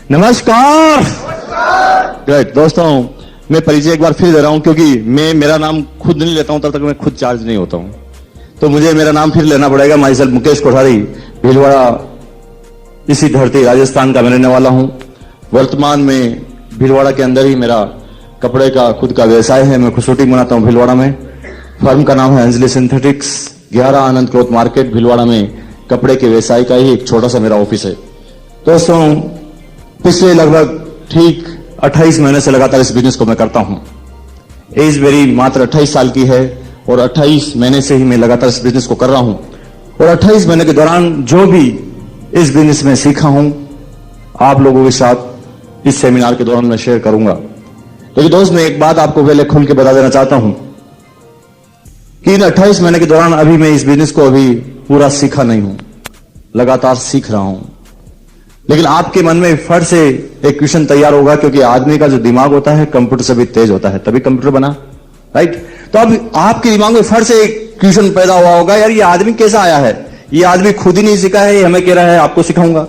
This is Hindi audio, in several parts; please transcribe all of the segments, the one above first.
नमस्कार। ग्रेट दोस्तों, मैं परिचय एक बार फिर दे रहा हूं क्योंकि मैं मेरा नाम खुद नहीं लेता हूं तब तक मैं खुद चार्ज नहीं होता हूं, तो मुझे मेरा नाम फिर लेना पड़ेगा। माई सेल्फ मुकेश कोठारी, भीलवाड़ा, इसी धरती राजस्थान का मैं रहने वाला हूं। वर्तमान में भीलवाड़ा के अंदर ही मेरा कपड़े का खुद का व्यवसाय है। मैं खुद शूटिंग बनाता हूं भीलवाड़ा में। फर्म का नाम है अंजलि सिंथेटिक्स, 11 आनंद क्लॉथ मार्केट भीलवाड़ा में कपड़े के व्यवसाय का ही एक छोटा सा मेरा ऑफिस है। दोस्तों, पिछले लगभग ठीक 28 महीने से लगातार इस बिजनेस को मैं करता हूं। एज मेरी मात्र 28 साल की है और 28 महीने से ही मैं लगातार इस बिजनेस को कर रहा हूं। और 28 महीने के दौरान जो भी इस बिजनेस में सीखा हूं, आप लोगों के साथ इस सेमिनार के दौरान मैं शेयर करूंगा। तो दोस्त, मैं एक बात आपको पहले खुल के बता देना चाहता हूं कि इन 28 महीने के दौरान अभी मैं इस बिजनेस को अभी पूरा सीखा नहीं हूं, लगातार सीख रहा हूं। लेकिन आपके मन में फट से एक क्वेश्चन तैयार होगा, क्योंकि आदमी का जो दिमाग होता है कंप्यूटर से भी तेज होता है, तभी कंप्यूटर बना, राइट। तो अब आपके दिमाग में फट से एक क्वेश्चन पैदा हुआ होगा, यार ये आदमी कैसा आया है, ये आदमी खुद ही नहीं सीखा है, ये हमें कह रहा है आपको सिखाऊंगा।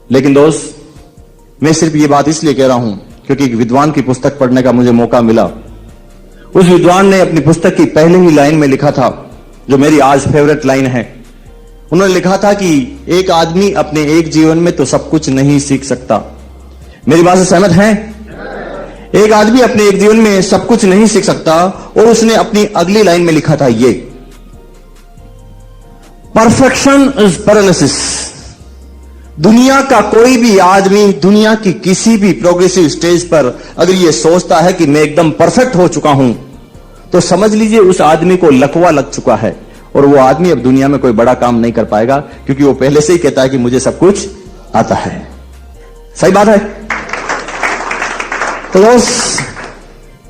लेकिन दोस्त, मैं सिर्फ ये बात इसलिए कह रहा हूं क्योंकि एक विद्वान की पुस्तक पढ़ने का मुझे मौका मिला। उस विद्वान ने अपनी पुस्तक की पहले ही लाइन में लिखा था, जो मेरी आज फेवरेट लाइन है। उन्होंने लिखा था कि एक आदमी अपने एक जीवन में तो सब कुछ नहीं सीख सकता। मेरी बात से सहमत हैं? एक आदमी अपने एक जीवन में सब कुछ नहीं सीख सकता। और उसने अपनी अगली लाइन में लिखा था ये, परफेक्शन इज पैरालिसिस। दुनिया का कोई भी आदमी दुनिया की किसी भी प्रोग्रेसिव स्टेज पर अगर ये सोचता है कि मैं एकदम परफेक्ट हो चुका हूं, तो समझ लीजिए उस आदमी को लकवा लग चुका है और वो आदमी अब दुनिया में कोई बड़ा काम नहीं कर पाएगा, क्योंकि वो पहले से ही कहता है कि मुझे सब कुछ आता है। सही बात है? तो दोस्त,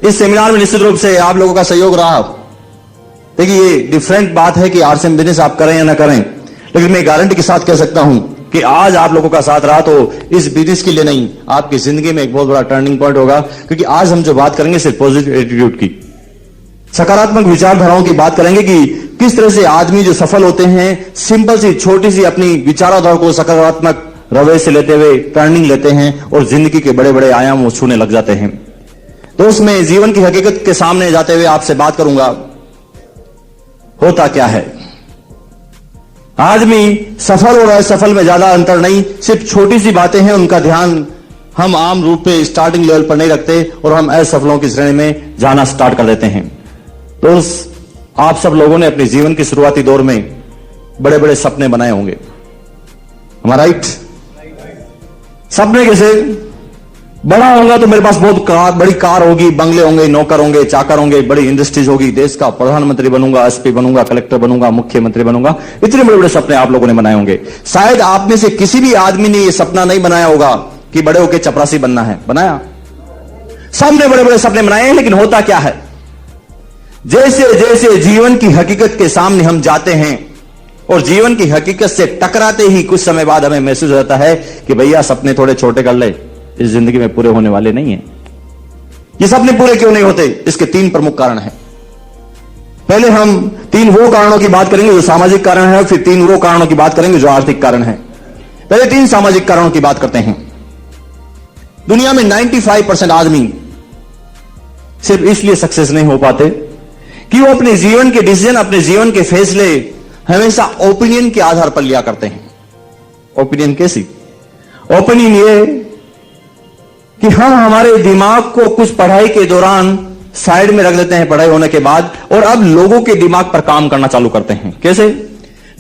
इस सेमिनार में निश्चित रूप से आप लोगों का सहयोग रहा। देखिए, ये डिफरेंट बात है कि आरसीएम बिजनेस आप करें या ना करें, लेकिन मैं गारंटी के साथ कह सकता हूं कि आज आप लोगों का साथ रहा तो इस बिजनेस के लिए नहीं, आपकी जिंदगी में एक बहुत बड़ा टर्निंग पॉइंट होगा। क्योंकि आज हम जो बात करेंगे सिर्फ पॉजिटिव एटीट्यूड की, सकारात्मक विचारधाराओं की बात करेंगे कि किस तरह से आदमी जो सफल होते हैं, सिंपल सी छोटी सी अपनी विचारधारा को सकारात्मक रवैये से लेते हुए टर्निंग लेते हैं और जिंदगी के बड़े बड़े आयाम वो छूने लग जाते हैं। तो उसमें जीवन की हकीकत के सामने जाते हुए आपसे बात करूंगा, होता क्या है। आदमी सफल और असफल में ज्यादा अंतर नहीं, सिर्फ छोटी सी बातें हैं, उनका ध्यान हम आम रूप पे स्टार्टिंग लेवल पर नहीं रखते और हम असफलों की श्रेणी में जाना स्टार्ट कर देते हैं। तो आप सब लोगों ने अपने जीवन के शुरुआती दौर में बड़े बड़े सपने बनाए होंगे, हमारा राइट? सपने कैसे? बड़ा होगा तो मेरे पास बहुत बड़ी कार होगी, बंगले होंगे, नौकर होंगे, चाकर होंगे, बड़ी इंडस्ट्रीज होगी, देश का प्रधानमंत्री बनूंगा, एसपी बनूंगा, कलेक्टर बनूंगा, मुख्यमंत्री बनूंगा। इतने बड़े बड़े सपने आप लोगों ने बनाए होंगे। शायद आप में से किसी भी आदमी ने यह सपना नहीं बनाया होगा कि बड़े होकर चपरासी बनना है। बनाया? सबने बड़े बड़े सपने बनाए हैं। लेकिन होता क्या है, जैसे जैसे जीवन की हकीकत के सामने हम जाते हैं और जीवन की हकीकत से टकराते ही कुछ समय बाद हमें महसूस होता है कि भैया सपने थोड़े छोटे कर ले, इस जिंदगी में पूरे होने वाले नहीं है। ये सपने पूरे क्यों नहीं होते? इसके 3 प्रमुख कारण हैं। पहले हम 3 वो कारणों की बात करेंगे जो सामाजिक कारण है, फिर 3 वो कारणों की बात करेंगे जो आर्थिक कारण है। पहले 3 सामाजिक कारणों की बात करते हैं। दुनिया में 95% आदमी सिर्फ इसलिए सक्सेस नहीं हो पाते कि वो अपने जीवन के डिसीजन, अपने जीवन के फैसले हमेशा ओपिनियन के आधार पर लिया करते हैं। ओपिनियन कैसी? ओपिनियन ये कि हम हमारे दिमाग को कुछ पढ़ाई के दौरान साइड में रख देते हैं पढ़ाई होने के बाद, और अब लोगों के दिमाग पर काम करना चालू करते हैं। कैसे?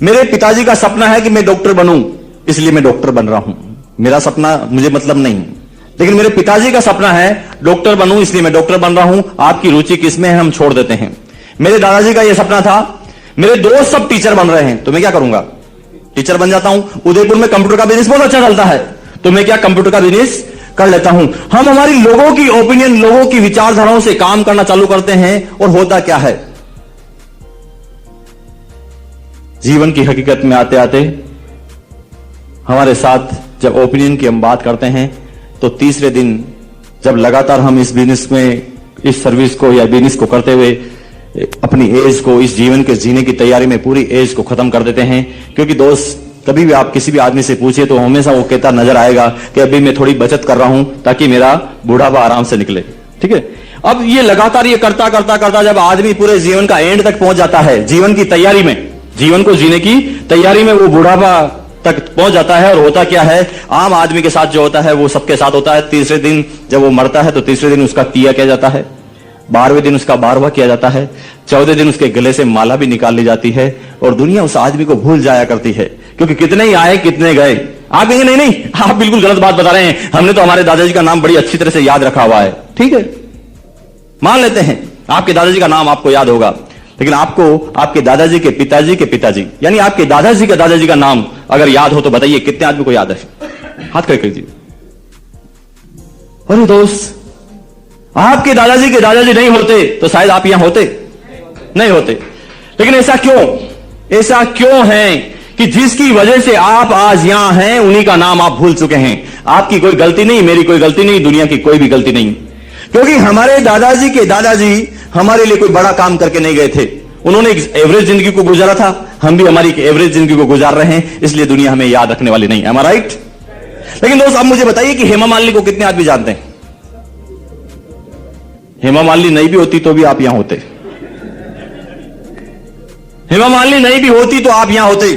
मेरे पिताजी का सपना है कि मैं डॉक्टर बनूं, इसलिए मैं डॉक्टर बन रहा हूं। मेरा सपना मुझे मतलब नहीं, लेकिन मेरे पिताजी का सपना है डॉक्टर बनूं, इसलिए मैं डॉक्टर बन रहा हूं। आपकी रुचि किसमें है, हम छोड़ देते हैं। मेरे दादाजी का यह सपना था, मेरे दोस्त सब टीचर बन रहे हैं तो मैं क्या करूंगा, टीचर बन जाता हूं। उदयपुर में कंप्यूटर का बिजनेस बहुत अच्छा चलता है तो मैं क्या कंप्यूटर का बिजनेस कर लेता हूं। हम हमारी लोगों की ओपिनियन, लोगों की विचारधाराओं से काम करना चालू करते हैं। और होता क्या है, जीवन की हकीकत में आते आते हमारे साथ जब ओपिनियन की हम बात करते हैं तो तीसरे दिन जब लगातार हम इस बिजनेस में, इस सर्विस को या बिजनेस को करते हुए अपनी एज को, इस जीवन के जीने की तैयारी में पूरी एज को खत्म कर देते हैं। क्योंकि दोस्त, कभी भी आप किसी भी आदमी से पूछिए तो हमेशा वो कहता नजर आएगा कि अभी मैं थोड़ी बचत कर रहा हूं ताकि मेरा बुढ़ापा आराम से निकले। ठीक है, अब ये लगातार ये करता करता करता जब आदमी पूरे जीवन का एंड तक पहुंच जाता है, जीवन की तैयारी में, जीवन को जीने की तैयारी में वो बुढ़ापा तक पहुंच जाता है। और होता क्या है, आम आदमी के साथ जो होता है वो सबके साथ होता है। तीसरे दिन जब वो मरता है तो तीसरे दिन उसका तिया किया जाता है, 12वें दिन उसका बारवा किया जाता है, 14वें दिन उसके गले से माला भी निकाल ली जाती है और दुनिया उस आदमी को भूल जाया करती है, क्योंकि कितने ही आए कितने गए। आप कहेंगे नहीं नहीं आप बिल्कुल गलत बात बता रहे हैं, हमने तो हमारे दादाजी का नाम बड़ी अच्छी तरह से याद रखा हुआ है। ठीक है, मान लेते हैं आपके दादाजी का नाम आपको याद होगा, लेकिन आपको आपके दादाजी के पिताजी यानी आपके दादाजी के दादाजी का नाम अगर याद हो तो बताइए कितने आदमी को याद है? हाथ खड़े कीजिए। अरे दोस्त, आपके दादाजी के दादाजी नहीं होते तो शायद आप यहां होते नहीं होते। लेकिन ऐसा क्यों है कि जिसकी वजह से आप आज यहां हैं उन्हीं का नाम आप भूल चुके हैं। आपकी कोई गलती नहीं, मेरी कोई गलती नहीं, दुनिया की कोई भी गलती नहीं, क्योंकि हमारे दादाजी के दादाजी हमारे लिए कोई बड़ा काम करके नहीं गए थे। उन्होंने एक एवरेज जिंदगी को गुजारा था, हम भी हमारी एवरेज जिंदगी को गुजार रहे हैं, इसलिए दुनिया हमें याद रखने वाली नहीं। Am I right? लेकिन दोस्त अब मुझे बताइए कि हेमा मालिनी को कितने आदमी जानते हैं? हेमा मालिनी नहीं भी होती तो भी आप यहां होते। हेमा मालिनी नहीं भी होती तो आप यहां होते।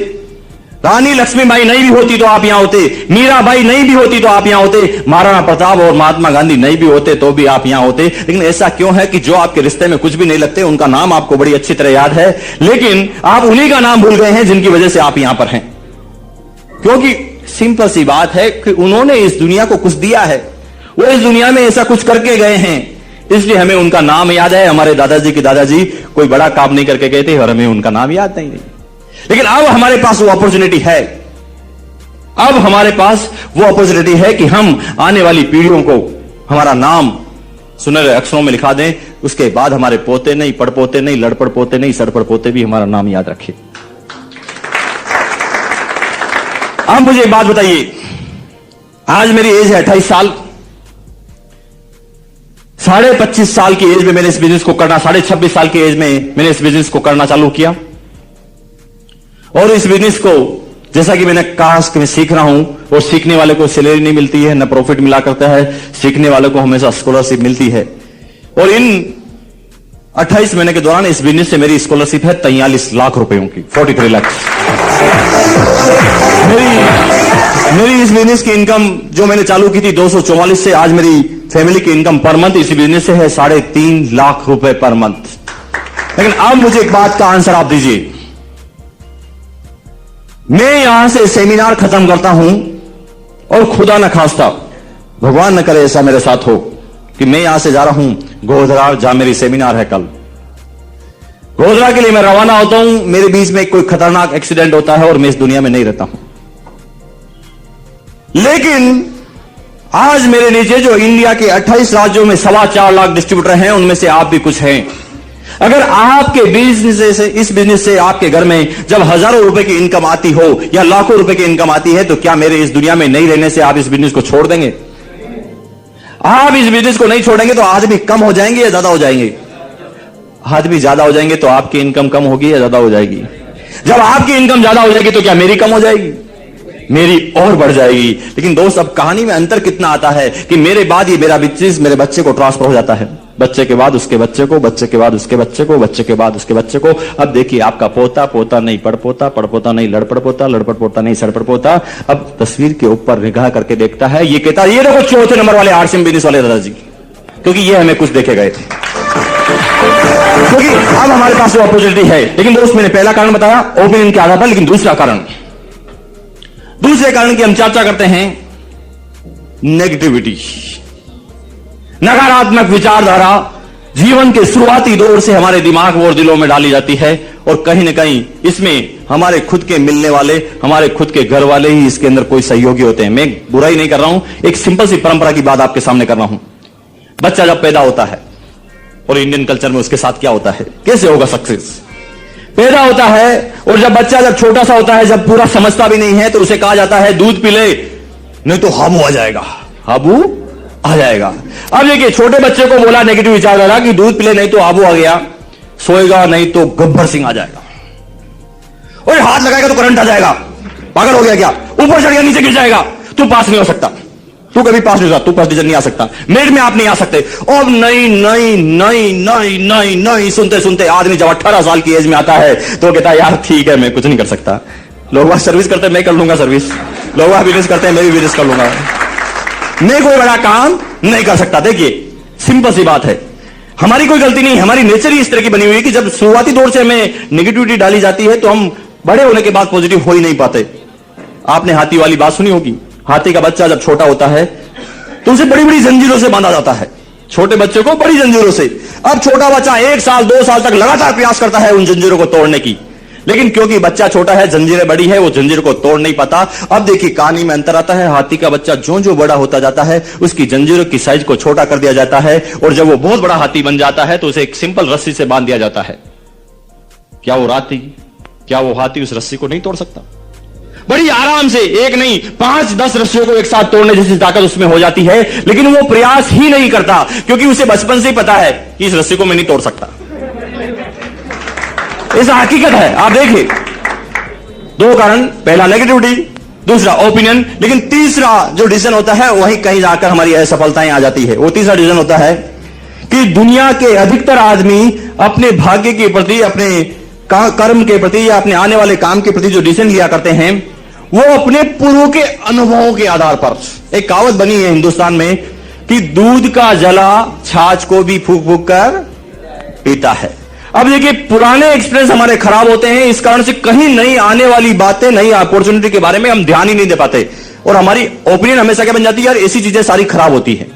रानी लक्ष्मीबाई नहीं भी होती तो आप यहां होते। मीराबाई नहीं भी होती तो आप यहां होते। महाराणा प्रताप और महात्मा गांधी नहीं भी होते तो भी आप यहां होते। लेकिन ऐसा क्यों है कि जो आपके रिश्ते में कुछ भी नहीं लगते उनका नाम आपको बड़ी अच्छी तरह याद है, लेकिन आप उन्हीं का नाम भूल गए हैं जिनकी वजह से आप यहां पर हैं? क्योंकि सिंपल सी बात है कि उन्होंने इस दुनिया को कुछ दिया है, वो इस दुनिया में ऐसा कुछ करके गए हैं, इसलिए हमें उनका नाम याद है। हमारे दादाजी के दादाजी कोई बड़ा काम नहीं करके गए थे और हमें उनका नाम याद नहीं। लेकिन अब हमारे पास वो अपॉर्चुनिटी है, अब हमारे पास वो अपॉर्चुनिटी है कि हम आने वाली पीढ़ियों को हमारा नाम सुनहरे अक्षरों में लिखा दें। उसके बाद हमारे पोते नहीं, पड़पोते नहीं, लड़पड़ पोते नहीं, सड़पड़ पोते भी हमारा नाम याद रखें। अब मुझे एक बात बताइए, आज मेरी एज है 28 साल, 25.5 साल की एज में मैंने इस बिजनेस को करना, 26.5 साल की एज में मैंने इस बिजनेस को करना चालू किया। और इस बिजनेस को जैसा कि मैंने कहा कि मैं सीख रहा हूं, और सीखने वाले को सैलरी नहीं मिलती है, न प्रॉफिट मिला करता है, सीखने वाले को हमेशा स्कॉलरशिप मिलती है। और इन 28 महीने के दौरान इस बिजनेस से मेरी स्कॉलरशिप है 43 लाख रुपयों की, 43 लाख। मेरी इस बिजनेस की इनकम जो मैंने चालू की थी 244 से, आज मेरी फैमिली की इनकम पर मंथ इस बिजनेस से है 3.5 लाख रुपए पर मंथ। लेकिन अब मुझे एक बात का आंसर आप दीजिए, मैं यहां से सेमिनार खत्म करता हूं और खुदा न खास्ता, भगवान न करे ऐसा मेरे साथ हो कि मैं यहां से जा रहा हूं गोधरा, जहां मेरी सेमिनार है कल। गोधरा के लिए मैं रवाना होता हूं, मेरे बीच में कोई खतरनाक एक्सीडेंट होता है और मैं इस दुनिया में नहीं रहता हूं। लेकिन आज मेरे नीचे जो इंडिया के 28 राज्यों में 4.25 लाख डिस्ट्रीब्यूटर हैं, उनमें से आप भी कुछ हैं। अगर आपके बिजनेस से, इस बिजनेस से आपके घर में जब हजारों रुपए की इनकम आती हो या लाखों रुपए की इनकम आती है, तो क्या मेरे इस दुनिया में नहीं रहने से आप इस बिजनेस को छोड़ देंगे? आप इस बिजनेस को नहीं छोड़ेंगे तो आदमी कम हो जाएंगे या ज्यादा हो जाएंगे? आदमी ज्यादा हो जाएंगे तो आपकी इनकम कम होगी या ज्यादा हो जाएगी? जब आपकी इनकम ज्यादा हो जाएगी तो क्या मेरी कम हो जाएगी? मेरी और बढ़ जाएगी। लेकिन दोस्त, अब कहानी में अंतर कितना आता है कि मेरे बाद ये मेरा बिजनेस मेरे बच्चे को ट्रांसफर हो जाता है, बच्चे के बाद उसके बच्चे को, बच्चे के बाद उसके बच्चे को, बच्चे के बाद उसके बच्चे को। अब देखिए, आपका पोता, पोता नहीं पड़पोता, पड़पोता नहीं लड़पड़ पोता, लड़पड़ पोता नहीं सड़पड़ पोता, अब तस्वीर के ऊपर निगाह करके देखता है, ये कहता है ये देखो 4थे नंबर वाले आरसीएम बिजनेस वाले दादाजी, क्योंकि ये हमें कुछ देखे गए थे, क्योंकि अब हमारे पास वो अपॉर्चुनिटी है। लेकिन दोस्त, मैंने पहला कारण बताया ओपिनियन के आधार पर, लेकिन दूसरे कारण की हम चर्चा करते हैं नेगेटिविटी, नकारात्मक विचारधारा जीवन के शुरुआती दौर से हमारे दिमाग और दिलों में डाली जाती है, और कहीं ना कहीं इसमें हमारे खुद के मिलने वाले, हमारे खुद के घर वाले ही इसके अंदर कोई सहयोगी होते हैं। मैं बुराई नहीं कर रहा हूं, एक सिंपल सी परंपरा की बात आपके सामने कर रहा हूं। बच्चा जब पैदा होता है, और इंडियन कल्चर में उसके साथ क्या होता है, कैसे होगा सक्सेस, पैदा होता है, और जब बच्चा जब छोटा सा होता है, जब पूरा समझता भी नहीं है, तो उसे कहा जाता है दूध पी ले नहीं तो हाबू आ जाएगा, हाबू आ जाएगा। अब देखिए, छोटे बच्चे को बोला नेगेटिव विचारधारा कि दूध पी ले नहीं तो हाबू आ गया, सोएगा नहीं तो गब्बर सिंह आ जाएगा, और हाथ लगाएगा तो करंट आ जाएगा, पागल हो गया क्या? ऊपर चढ़ गया नीचे गिर जाएगा, तू पास नहीं हो सकता, तू कभी पास नहीं होता, तू फर्स्ट डिवीजन नहीं आ सकता, मेरिट में आप नहीं आ सकते। अब नहीं नहीं नहीं नहीं नहीं नहीं सुनते सुनते आदमी जब 18 साल की एज में आता है तो कहता है यार ठीक है मैं कुछ नहीं कर सकता। लोग वहां सर्विस करते हैं, मैं कर लूंगा सर्विस, लोग वहां बिजनेस करते हैं, मैं भी बिजनेस कर लूंगा, मैं कोई बड़ा काम नहीं कर सकता। देखिए सिंपल सी बात है, हमारी कोई गलती नहीं, हमारी नेचर ही इस तरह की बनी हुई है कि जब शुरुआती दौर से हमें नेगेटिविटी डाली जाती है तो हम बड़े होने के बाद पॉजिटिव हो ही नहीं पाते। आपने हाथी वाली बात सुनी होगी, हाथी का बच्चा जब छोटा होता है तो उसे बड़ी बड़ी जंजीरों से बांधा जाता है, छोटे बच्चे को बड़ी जंजीरों से। अब छोटा बच्चा 1 साल 2 साल तक लगातार प्रयास करता है उन जंजीरों को तोड़ने की, लेकिन क्योंकि बच्चा छोटा है, जंजीरें बड़ी है, वो जंजीर को तोड़ नहीं पाता। अब देखिए कहानी में अंतर आता है, हाथी का बच्चा जो जो बड़ा होता जाता है उसकी जंजीरों की साइज को छोटा कर दिया जाता है, और जब वो बहुत बड़ा हाथी बन जाता है तो उसे एक सिंपल रस्सी से बांध दिया जाता है। क्या वो हाथी उस रस्सी को नहीं तोड़ सकता? बड़ी आराम से, एक नहीं 5-10 रस्सियों को एक साथ तोड़ने जैसी ताकत उसमें हो जाती है, लेकिन वो प्रयास ही नहीं करता क्योंकि उसे बचपन से ही पता है कि इस रस्सी को मैं नहीं तोड़ सकता। इस हकीकत है। आप देखिए 2 कारण, पहला नेगेटिविटी, दूसरा ओपिनियन, लेकिन तीसरा जो डिसीजन होता है वही कहीं जाकर हमारी असफलताएं आ जाती है। वो तीसरा डिसीजन होता है कि दुनिया के अधिकतर आदमी अपने भाग्य के प्रति, अपने कर्म के प्रति या अपने आने वाले काम के प्रति जो डिसीजन लिया करते हैं वो अपने पूर्व के अनुभवों के आधार पर। एक कहावत बनी है हिंदुस्तान में कि दूध का जला छाछ को भी फूंक फूंक कर पीता है। अब देखिए पुराने एक्सपीरियंस हमारे खराब होते हैं, इस कारण से कहीं नई आने वाली बातें, नई अपॉर्चुनिटी के बारे में हम ध्यान ही नहीं दे पाते, और हमारी ओपिनियन हमेशा क्या बन जाती है, यार ऐसी चीजें सारी खराब होती है,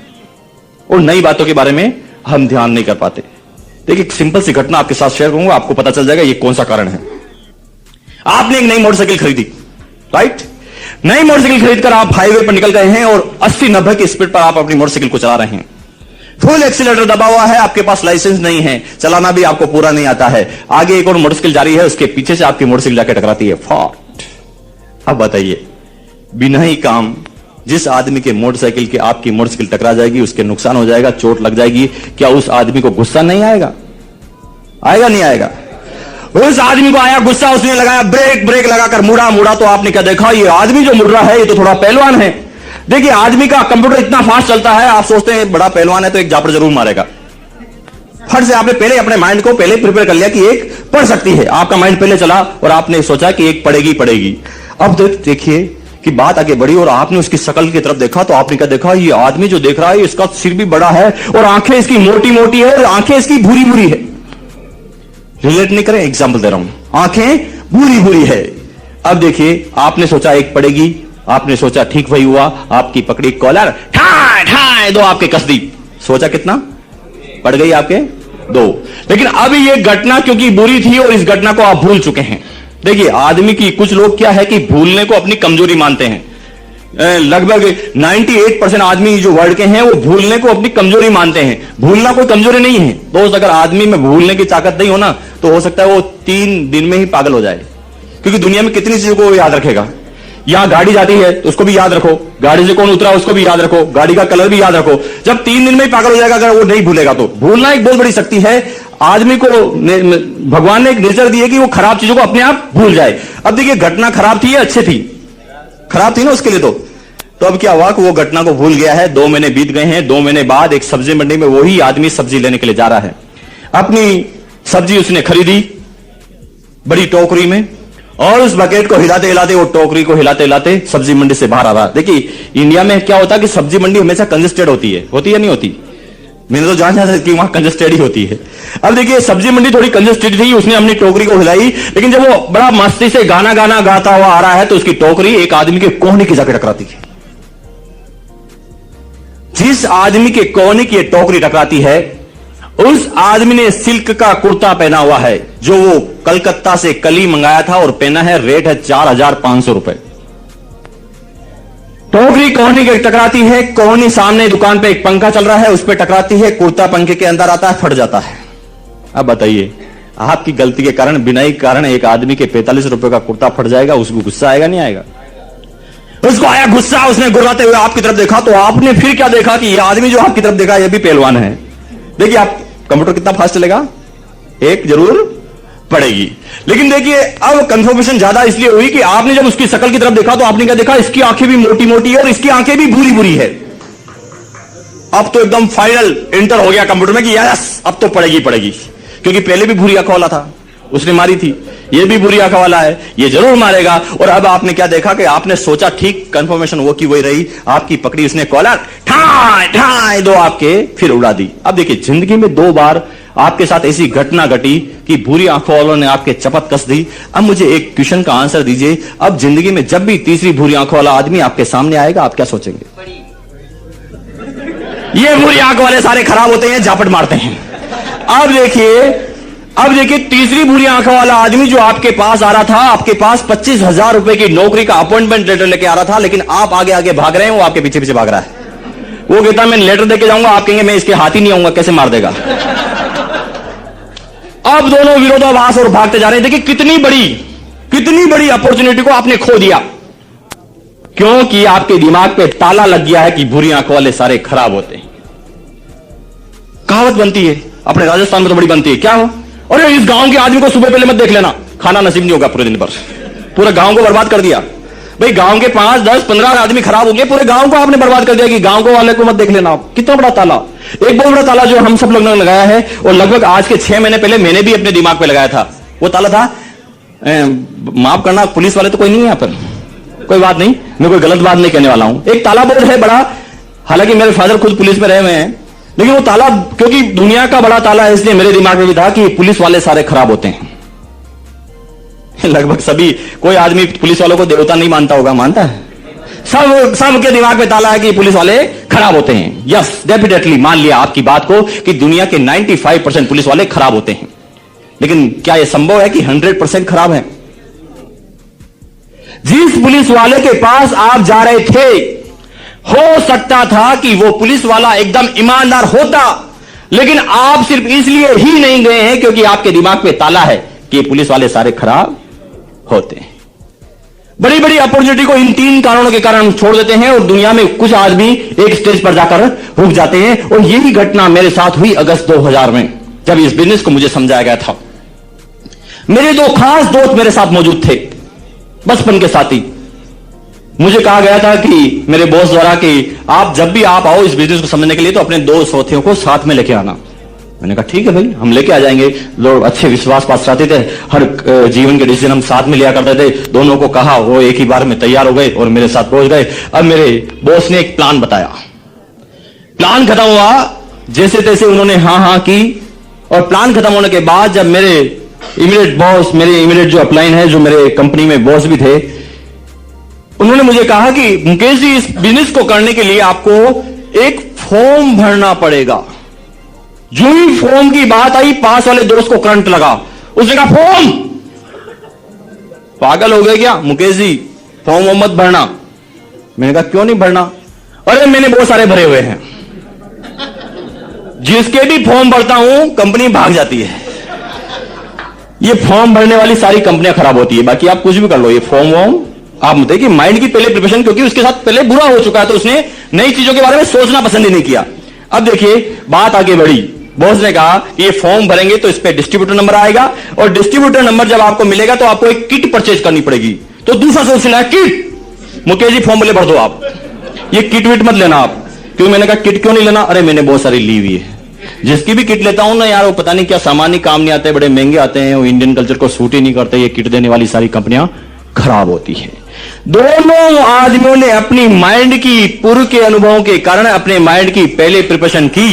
और नई बातों के बारे में हम ध्यान नहीं कर पाते। देखिए एक सिंपल सी घटना आपके साथ शेयर करूंगा, आपको पता चल जाएगा ये कौन सा कारण है। आपने एक नई मोटरसाइकिल खरीदी, राइट? नई मोटरसाइकिल खरीदकर आप हाईवे पर निकल गए हैं और 80-90 की स्पीड पर आप अपनी मोटरसाइकिल को चला रहे हैं, फुल एक्सीलरेटर दबा हुआ है, आपके पास लाइसेंस नहीं है, चलाना भी आपको पूरा नहीं आता है, आगे एक और मोटरसाइकिल जा रही है, उसके पीछे से आपकी मोटरसाइकिल जाकर टकराती है, फॉट। अब बताइए बिना ही काम जिस आदमी के मोटरसाइकिल के आपकी मोटरसाइकिल टकरा जाएगी, उसके नुकसान हो जाएगा, चोट लग जाएगी, क्या उस आदमी को गुस्सा नहीं आएगा? आएगा नहीं आएगा? उस आदमी को आया गुस्सा, उसने लगाया ब्रेक लगाकर मुड़ा तो आपने क्या देखा, ये आदमी जो मुड़ रहा है ये तो थोड़ा पहलवान है। देखिए आदमी का कंप्यूटर इतना फास्ट चलता है, आप सोचते हैं बड़ा पहलवान है तो एक जापर जरूर मारेगा। फट से आपने पहले अपने माइंड को पहले प्रिपेयर कर लिया कि एक पढ़ सकती है, आपका माइंड पहले चला और आपने सोचा कि एक पढ़ेगी। अब देखिए कि बात आगे बढ़ी और आपने उसकी शक्ल की तरफ देखा तो आपने क्या देखा, ये आदमी जो देख रहा है इसका सिर भी बड़ा है और आंखें इसकी मोटी मोटी है और आंखें इसकी भूरी भूरी है। रिलेट नहीं करें, एग्जाम्पल दे रहा हूं, आंखें भूरी भूरी है। अब देखिए आपने सोचा एक पड़ेगी, आपने सोचा ठीक वही हुआ, आपकी पकड़ी कॉलर, ठाए ठाए 2 आपके कस दी, सोचा कितना पड़ गई आपके 2। लेकिन अब ये घटना क्योंकि बुरी थी और इस घटना को आप भूल चुके हैं। देखिए आदमी की, कुछ लोग क्या है कि भूलने को अपनी कमजोरी मानते हैं, लगभग 98% आदमी जो वर्ल्ड के हैं वो भूलने को अपनी कमजोरी मानते हैं। भूलना कोई कमजोरी नहीं है दोस्त, अगर आदमी में भूलने की ताकत नहीं हो ना तो हो सकता है वो 3 दिन में ही पागल हो जाए, क्योंकि दुनिया में कितनी चीजों को याद रखेगा। यहां गाड़ी जाती है तो उसको भी याद रखो, गाड़ी से कौन उतरा उसको भी याद रखो, गाड़ी का कलर भी याद रखो। जब 3 दिन में ही पागल हो जाएगा अगर वो नहीं भूलेगा तो। भूलना एक बहुत बड़ी शक्ति है, आदमी को भगवान ने एक नेचर दी है कि वो खराब चीजों को अपने आप भूल जाए। अब देखिए घटना खराब थी या अच्छी थी? खराब थी ना उसके लिए। तो अब क्या हुआ कि वो घटना को भूल गया है, 2 महीने बीत गए हैं, 2 महीने बाद एक सब्जी मंडी में वही आदमी सब्जी लेने के लिए जा रहा है। अपनी सब्जी उसने खरीदी बड़ी टोकरी में, और उस बकेट को हिलाते हिलाते, वो टोकरी को हिलाते हिलाते सब्जी मंडी से बाहर आ रहा। देखिए इंडिया में क्या होता है कि सब्जी मंडी हमेशा कंजेस्टेड होती है नहीं होती? मैंने तो जान कि वहां कंजेस्टेड ही होती है। अब देखिए सब्जी मंडी थोड़ी कंजेस्टेड थी, उसने अपनी टोकरी को हिलाई, लेकिन जब वो बड़ा मस्ती से गाना गाता हुआ आ रहा है तो उसकी टोकरी एक आदमी के कोहनी की जाकर टकराती है। जिस आदमी के कोहनी की टोकरी टकराती है उस आदमी ने सिल्क का कुर्ता पहना हुआ है, जो वो कलकत्ता से कली मंगाया था और पहना है, रेट है 4500 रुपए। टोकरी कोहनी के टकराती है, कोहनी सामने दुकान पे एक पंखा चल रहा है उस पर टकराती है, कुर्ता पंखे के अंदर आता है, फट जाता है। अब बताइए आपकी गलती के कारण, बिना ही कारण एक आदमी के 45 रुपए का कुर्ता फट जाएगा, उसको गुस्सा आएगा नहीं आएगा? उसको आया गुस्सा, उसने गुर्राते हुए आपकी तरफ देखा, तो आपने फिर क्या देखा कि यह आदमी जो आपकी तरफ देखा यह भी पहलवान है। देखिए आप कंप्यूटर कितना फास्ट चलेगा, 1 जरूर पड़ेगी। लेकिन देखिए अब कंफर्मेशन ज्यादा इसलिए हुई कि आपने जब उसकी शक्ल की तरफ देखा तो आपने क्या देखा, इसकी आंखें भी मोटी मोटी है और इसकी आंखें भी बुरी बुरी है। अब तो एकदम फाइनल इंटर हो गया कंप्यूटर में कि यस अब तो पड़ेगी पड़ेगी, क्योंकि पहले भी बुरी आंखों वाला था, उसने मारी थी, ये भी बुरी आंखों वाला है, ये जरूर मारेगा। और अब आपने क्या देखा कि आपने सोचा ठीक, कंफर्मेशन वो की वही रही, आपकी पकड़ी उसने कॉलर, ठाई ठाई दो आपके फिर उड़ा दी। अब देखिए जिंदगी में 2 बार आपके साथ ऐसी घटना घटी कि बुरी आंखों वालों ने आपके चपत कस दी। अब मुझे एक क्वेश्चन का आंसर दीजिए, अब जिंदगी में जब भी तीसरी बुरी आंखों वाला आदमी आपके सामने आएगा आप क्या सोचेंगे? ये बुरी आंखों वाले सारे खराब होते हैं, झापट मारते हैं। अब देखिए तीसरी बुरी आंखों वाला आदमी जो आपके पास आ रहा था, आपके पास 25,000 रुपए की नौकरी का अपॉइंटमेंट लेटर लेके आ रहा था, लेकिन आप आगे आगे भाग रहे हैं, वो आपके पीछे पीछे भाग रहा है। वो कहता है मैं लेटर देके जाऊंगा, आप कहेंगे मैं इसके हाथ ही नहीं आऊंगा, कैसे मार देगा। अब दोनों विरोधाभास और भागते जा रहे हैं। देखिए कितनी बड़ी अपॉर्चुनिटी को आपने खो दिया, क्योंकि आपके दिमाग पे ताला लग गया है कि बुरी आंखों वाले सारे खराब होते हैं। कहावत बनती है अपने राजस्थान में तो बड़ी बनती है, क्या हो, अरे इस गांव के आदमी को सुबह पहले मत देख लेना, खाना नसीब नहीं होगा पूरे दिन भर, पूरे गांव को बर्बाद कर दिया। भाई गांव के 5, 10, 15 आदमी खराब हो गए, पूरे गांव को आपने बर्बाद कर दिया कि गांव को वाले को मत देख लेना। कितना बड़ा ताला, एक बहुत बड़ा ताला जो हम सब लोगों ने लगाया है, और लगभग आज के 6 महीने पहले मैंने भी अपने दिमाग पे लगाया था। वो ताला था, माफ करना पुलिस वाले तो कोई नहीं है यहां पर, कोई बात नहीं, मैं कोई गलत बात नहीं कहने वाला हूं। एक ताला बोर्ड है बड़ा, हालांकि मेरे फादर खुद पुलिस में रहे हुए हैं, लेकिन वो ताला क्योंकि दुनिया का बड़ा ताला है इसलिए मेरे दिमाग में भी था कि पुलिस वाले सारे खराब होते हैं। लगभग सभी, कोई आदमी पुलिस वालों को देवता नहीं मानता होगा, मानता है? सबके दिमाग में ताला है कि पुलिस वाले खराब होते हैं। यस डेफिनेटली मान लिया आपकी बात को कि दुनिया के 95% पुलिस वाले खराब होते हैं, लेकिन क्या यह संभव है कि 100% खराब है? जिस पुलिस वाले के पास आप जा रहे थे, हो सकता था कि वो पुलिस वाला एकदम ईमानदार होता, लेकिन आप सिर्फ इसलिए ही नहीं गए हैं क्योंकि आपके दिमाग पे ताला है कि पुलिस वाले सारे खराब होते हैं। बड़ी बड़ी अपॉर्चुनिटी को इन 3 कारणों के कारण हम छोड़ देते हैं, और दुनिया में कुछ आदमी एक स्टेज पर जाकर रुक जाते हैं। और यही घटना मेरे साथ हुई अगस्त 2000 में, जब इस बिजनेस को मुझे समझाया गया था। मेरे 2 खास दोस्त मेरे साथ मौजूद थे, बचपन के साथी। मुझे कहा गया था कि मेरे बॉस द्वारा कि आप जब भी आप आओ इस बिजनेस को समझने के लिए तो अपने 2 साथियों को साथ में लेके आना। मैंने कहा ठीक है भाई, हम लेके आ जाएंगे। लोग अच्छे विश्वास पास रहते थे, हर जीवन के डिसीजन हम साथ में लिया करते थे। दोनों को कहा, वो एक ही बार में तैयार हो गए और मेरे साथ पहुंच गए। अब मेरे बॉस ने एक प्लान बताया, प्लान खत्म हुआ, जैसे तैसे उन्होंने हाँ की। और प्लान खत्म होने के बाद जब मेरे इमीडिएट बॉस, मेरे इमीडिएट जो अपलाइन है, जो मेरे कंपनी में बॉस भी थे, उन्होंने मुझे कहा कि मुकेश जी इस बिजनेस को करने के लिए आपको एक फॉर्म भरना पड़ेगा। जो ही फॉर्म की बात आई, पास वाले दोस्त को करंट लगा। उसने कहा फॉर्म, पागल हो गए क्या मुकेश जी, फॉर्म मत भरना। मैंने कहा क्यों नहीं भरना? अरे मैंने बहुत सारे भरे हुए हैं, जिसके भी फॉर्म भरता हूं कंपनी भाग जाती है। ये फॉर्म भरने वाली सारी कंपनियां खराब होती है, बाकी आप कुछ भी कर लो, ये फॉर्म वॉर्म आप देखिए माइंड की पहले प्रिपरेशन, क्योंकि उसके साथ पहले बुरा हो चुका है तो उसने नई चीजों के बारे में सोचना पसंद ही नहीं किया। अब देखिए बात आगे बढ़ी, बॉस ने कहा कि ये फॉर्म भरेंगे तो इस पे डिस्ट्रीब्यूटर नंबर आएगा, और डिस्ट्रीब्यूटर नंबर जब आपको मिलेगा तो आपको एक किट परचेज करनी पड़ेगी। तो दूसरा सोच लेना, किट, मुकेश जी फॉर्म बोले भर दो आप, ये किट विट मत लेना आप। क्यों? मैंने कहा किट क्यों नहीं लेना? अरे मैंने बहुत सारी ली हुई है, जिसकी भी किट लेता हूं ना यार, वो पता नहीं क्या सामान्य काम नहीं आते, बड़े महंगे आते हैं, वो इंडियन कल्चर को सूट ही नहीं करते। ये किट देने वाली सारी कंपनियां खराब होती है। दोनों आदमियों ने अपनी माइंड की पूर्व के अनुभवों के कारण अपने माइंड की पहले प्रिपरेशन की,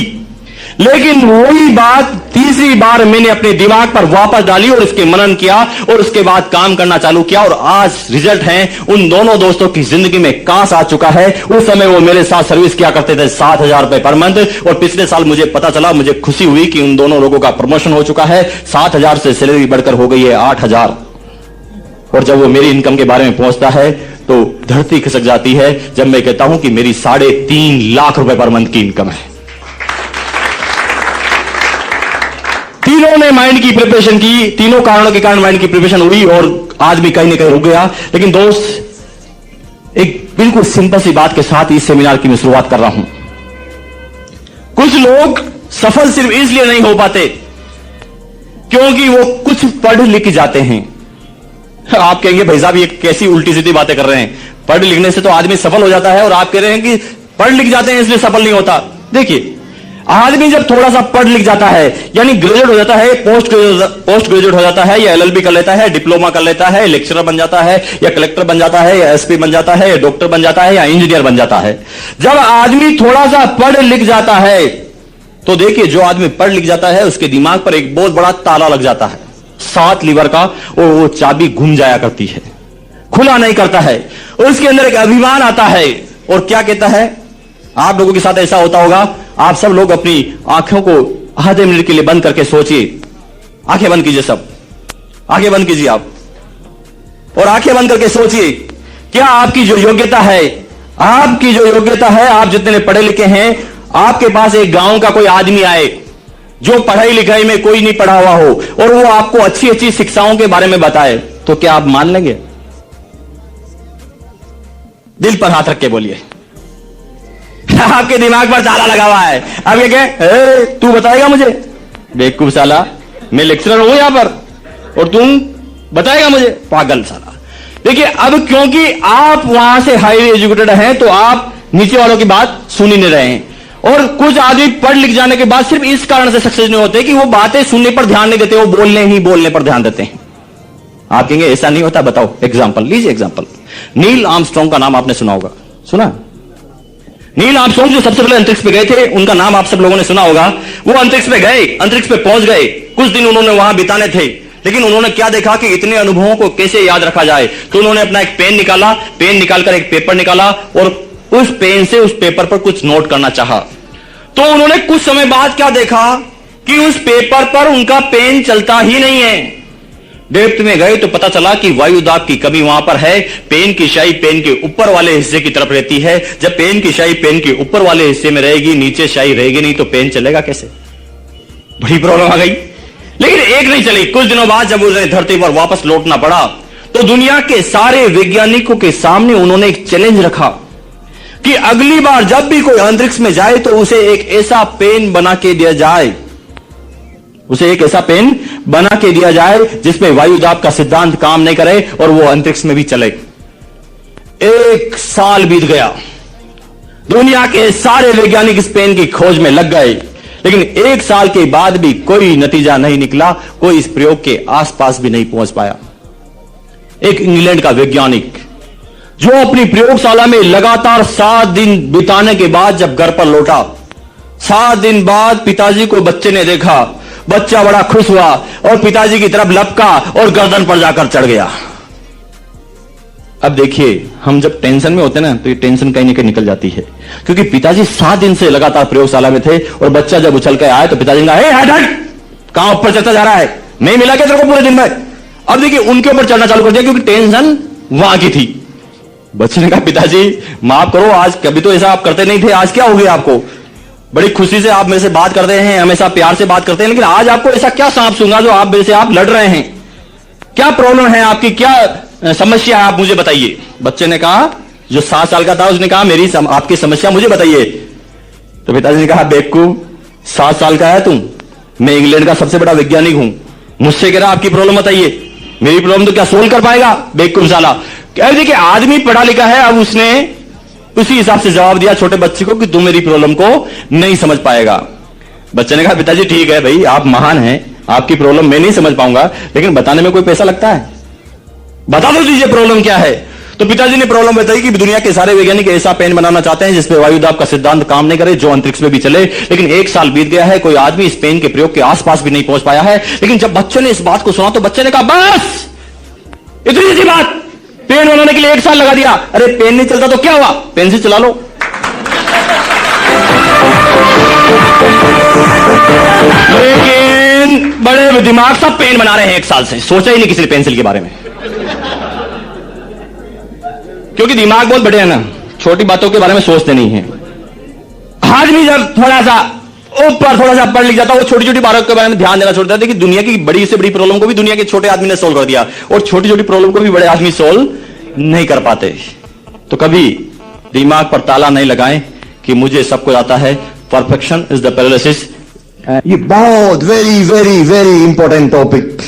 लेकिन वही बात तीसरी बार मैंने अपने दिमाग पर वापस डाली और इसके मनन किया और उसके बाद काम करना चालू किया। और आज रिजल्ट है, उन दोनों दोस्तों की जिंदगी में कांस आ चुका है। उस समय वो मेरे साथ सर्विस किया करते थे 7,000 रुपए पर मंथ, और पिछले साल मुझे पता चला, मुझे खुशी हुई कि उन दोनों लोगों का प्रमोशन हो चुका है। 7,000 से सैलरी बढ़कर हो गई है 8,000। और जब वो मेरी इनकम के बारे में पहुंचता है तो धरती खिसक जाती है जब मैं कहता हूं कि मेरी 3.5 लाख रुपए पर मंथ की इनकम है। तीनों ने माइंड की प्रिपरेशन की, तीनों कारणों के कारण माइंड की प्रिपरेशन हुई और आज भी कहीं ना कहीं रुक गया। लेकिन दोस्त, एक बिल्कुल सिंपल सी बात के साथ इस सेमिनार की मैं शुरुआत कर रहा हूं। कुछ लोग सफल सिर्फ इसलिए नहीं हो पाते क्योंकि वो कुछ कुछ पढ़ लिख जाते हैं। आप कहेंगे भाई साहब ये कैसी उल्टी सीधी बातें कर रहे हैं, पढ़ लिखने से तो आदमी सफल हो जाता है और आप कह रहे हैं कि पढ़ लिख जाते हैं इसलिए सफल नहीं होता। देखिए, आदमी जब थोड़ा सा पढ़ लिख जाता है, यानी ग्रेजुएट हो जाता है, पोस्ट ग्रेजुएट हो जाता है, या एलएलबी कर लेता है, डिप्लोमा कर लेता है, लेक्चरर बन जाता है, या कलेक्टर बन जाता है, या एसपी बन जाता है, या डॉक्टर बन जाता है, या इंजीनियर बन जाता है। जब आदमी थोड़ा सा पढ़ लिख जाता है तो देखिए, जो आदमी पढ़ लिख जाता है उसके दिमाग पर एक बहुत बड़ा ताला लग जाता है 7 लीवर का, और वो चाबी घूम जाया करती है, खुला नहीं करता है। और उसके अंदर एक अभिमान आता है और क्या कहता है, आप लोगों के साथ ऐसा होता होगा, आप सब लोग अपनी आंखों को आधे मिनट के लिए बंद करके सोचिए, आंखें बंद कीजिए, सब आंखें बंद कीजिए आप, और आंखें बंद करके सोचिए, क्या आपकी जो योग्यता है, आपकी जो योग्यता है, आप जितने पढ़े लिखे हैं, आपके पास एक गांव का कोई आदमी आए जो पढ़ाई लिखाई में कोई नहीं पढ़ा हुआ हो और वो आपको अच्छी अच्छी शिक्षाओं के बारे में बताए, तो क्या आप मान लेंगे? दिल पर हाथ रख के बोलिए। आपके दिमाग पर ताला लगा हुआ है। अब ये क्या, तू बताएगा मुझे? बेवकूफ साला, मैं लेक्चरर हूं यहां पर और तुम बताएगा मुझे? पागल साला। देखिए, अब क्योंकि आप वहां से हाईली एजुकेटेड हैं तो आप नीचे वालों की बात सुन ही नहीं रहे हैं। और कुछ आदमी पढ़ लिख जाने के बाद सिर्फ इस कारण से सक्सेस नहीं होते कि वो बातें सुनने पर ध्यान नहीं देते, वो बोलने पर ध्यान देते हैं। आप कहेंगे ऐसा नहीं होता, बताओ एग्जांपल लीजिए। एग्जांपल, नील आर्मस्ट्रांग का नाम आपने सुना होगा, सुना? नील आर्मस्ट्रांग जो सबसे पहले अंतरिक्ष पे गए थे, उनका नाम आप सब लोगों ने सुना होगा। वो अंतरिक्ष पे गए, अंतरिक्ष पे पहुंच गए, कुछ दिन उन्होंने वहां बिताने थे, लेकिन उन्होंने क्या देखा कि इतने अनुभवों को कैसे याद रखा जाए। तो उन्होंने अपना एक पेन निकाला, पेन निकालकर एक पेपर निकाला और उस पेन से उस पेपर पर कुछ नोट करना चाहा। तो उन्होंने कुछ समय बाद क्या देखा कि उस पेपर पर उनका पेन चलता ही नहीं है। डेप्थ में गए तो पता चला कि वायु दाब की कमी वहां पर है। पेन की स्याही पेन के ऊपर वाले हिस्से की तरफ रहती है। जब पेन की स्याही पेन के ऊपर वाले हिस्से में रहेगी, नीचे स्याही रहेगी नहीं, तो पेन चलेगा कैसे? बड़ी प्रॉब्लम आ गई। लेकिन एक नहीं चली। कुछ दिनों बाद जब उन्हें धरती पर वापस लौटना पड़ा तो दुनिया के सारे वैज्ञानिकों के सामने उन्होंने एक चैलेंज रखा कि अगली बार जब भी कोई अंतरिक्ष में जाए तो उसे एक ऐसा पेन बना के दिया जाए, उसे एक ऐसा पेन बना के दिया जाए जिसमें वायु दाब का सिद्धांत काम नहीं करे और वो अंतरिक्ष में भी चले। 1 साल बीत गया, दुनिया के सारे वैज्ञानिक इस पेन की खोज में लग गए, लेकिन 1 साल के बाद भी कोई नतीजा नहीं निकला, कोई इस प्रयोग के आसपास भी नहीं पहुंच पाया। एक इंग्लैंड का वैज्ञानिक जो अपनी प्रयोगशाला में लगातार 7 दिन बिताने के बाद जब घर पर लौटा, 7 दिन बाद पिताजी को बच्चे ने देखा। बच्चा बड़ा खुश हुआ और पिताजी की तरफ लपका और गर्दन पर जाकर चढ़ गया। अब देखिए, हम जब टेंशन में होते हैं ना तो ये टेंशन कहीं ना कहीं निकल जाती है, क्योंकि पिताजी 7 दिन से लगातार प्रयोगशाला में थे और बच्चा जब उछल के आया तो पिताजी ने कहा, हट, कहां ऊपर चढ़ता जा रहा है, नहीं मिला क्या तेरे को पूरे दिन में? अब देखिए, उनके ऊपर चढ़ना चालू कर दिया क्योंकि टेंशन वहां की थी। बच्चे ने कहा, पिताजी माफ करो, आज कभी तो ऐसा आप करते नहीं थे, आज क्या हो गया आपको? बड़ी खुशी से आप मेरे से बात करते हैं, हमेशा प्यार से बात करते हैं, लेकिन आज आपको ऐसा क्या सांप सूंघा जो आप मेरे से आप लड़ रहे हैं? क्या प्रॉब्लम है आपकी, क्या समस्या है, आप मुझे बताइए। बच्चे ने कहा, जो 7 साल का था, उसने कहा, आपकी समस्या मुझे बताइए। तो पिताजी ने कहा, बेवकूफ, 7 साल का है तुम, मैं इंग्लैंड का सबसे बड़ा वैज्ञानिक हूं, मुझसे कह रहा आपकी प्रॉब्लम बताइए, मेरी प्रॉब्लम तो क्या सोल्व कर पाएगा? बेवकूफ साला। देखिए, आदमी पढ़ा लिखा है, अब उसने उसी हिसाब से जवाब दिया छोटे बच्चे को कि तुम मेरी प्रॉब्लम को नहीं समझ पाएगा। बच्चे ने कहा, पिताजी ठीक है भाई, आप महान हैं, आपकी प्रॉब्लम मैं नहीं समझ पाऊंगा, लेकिन बताने में कोई पैसा लगता है? बता दो दीजिए प्रॉब्लम क्या है। तो पिताजी ने प्रॉब्लम बताई कि दुनिया के सारे वैज्ञानिक ऐसा पेन बनाना चाहते हैं जिसपे वायु दाब का सिद्धांत काम नहीं करे, जो अंतरिक्ष में भी चले, लेकिन 1 साल बीत गया है, कोई आदमी इस पेन के प्रयोग के आसपास भी नहीं पहुंच पाया है। लेकिन जब बच्चे ने इस बात को सुना तो बच्चे ने कहा, बस इतनी सी बात, पेन बनाने के लिए 1 साल लगा दिया। अरे पेन नहीं चलता तो क्या हुआ, पेन से चला लो। लेकिन बड़े दिमाग सब पेन बना रहे हैं 1 साल से, सोचा ही नहीं किसी ने पेंसिल के बारे में, क्योंकि दिमाग बहुत बड़े हैं ना, छोटी बातों के बारे में सोचते नहीं है। आदमी जब थोड़ा सा ऊपर थोड़ा सा पढ़ लिख जाता है, वो छोटी छोटी बातों के बारे में ध्यान देना छोड़ देता है कि दुनिया की बड़ी से बड़ी प्रॉब्लम को भी दुनिया के छोटे आदमी ने सोल्व कर दिया, और छोटी छोटी प्रॉब्लम को भी बड़े आदमी सोल्व नहीं कर पाते। तो कभी दिमाग पर ताला नहीं लगाएं कि मुझे सब कुछ आता है। Perfection is the paralysis. ये बहुत very very very important topic,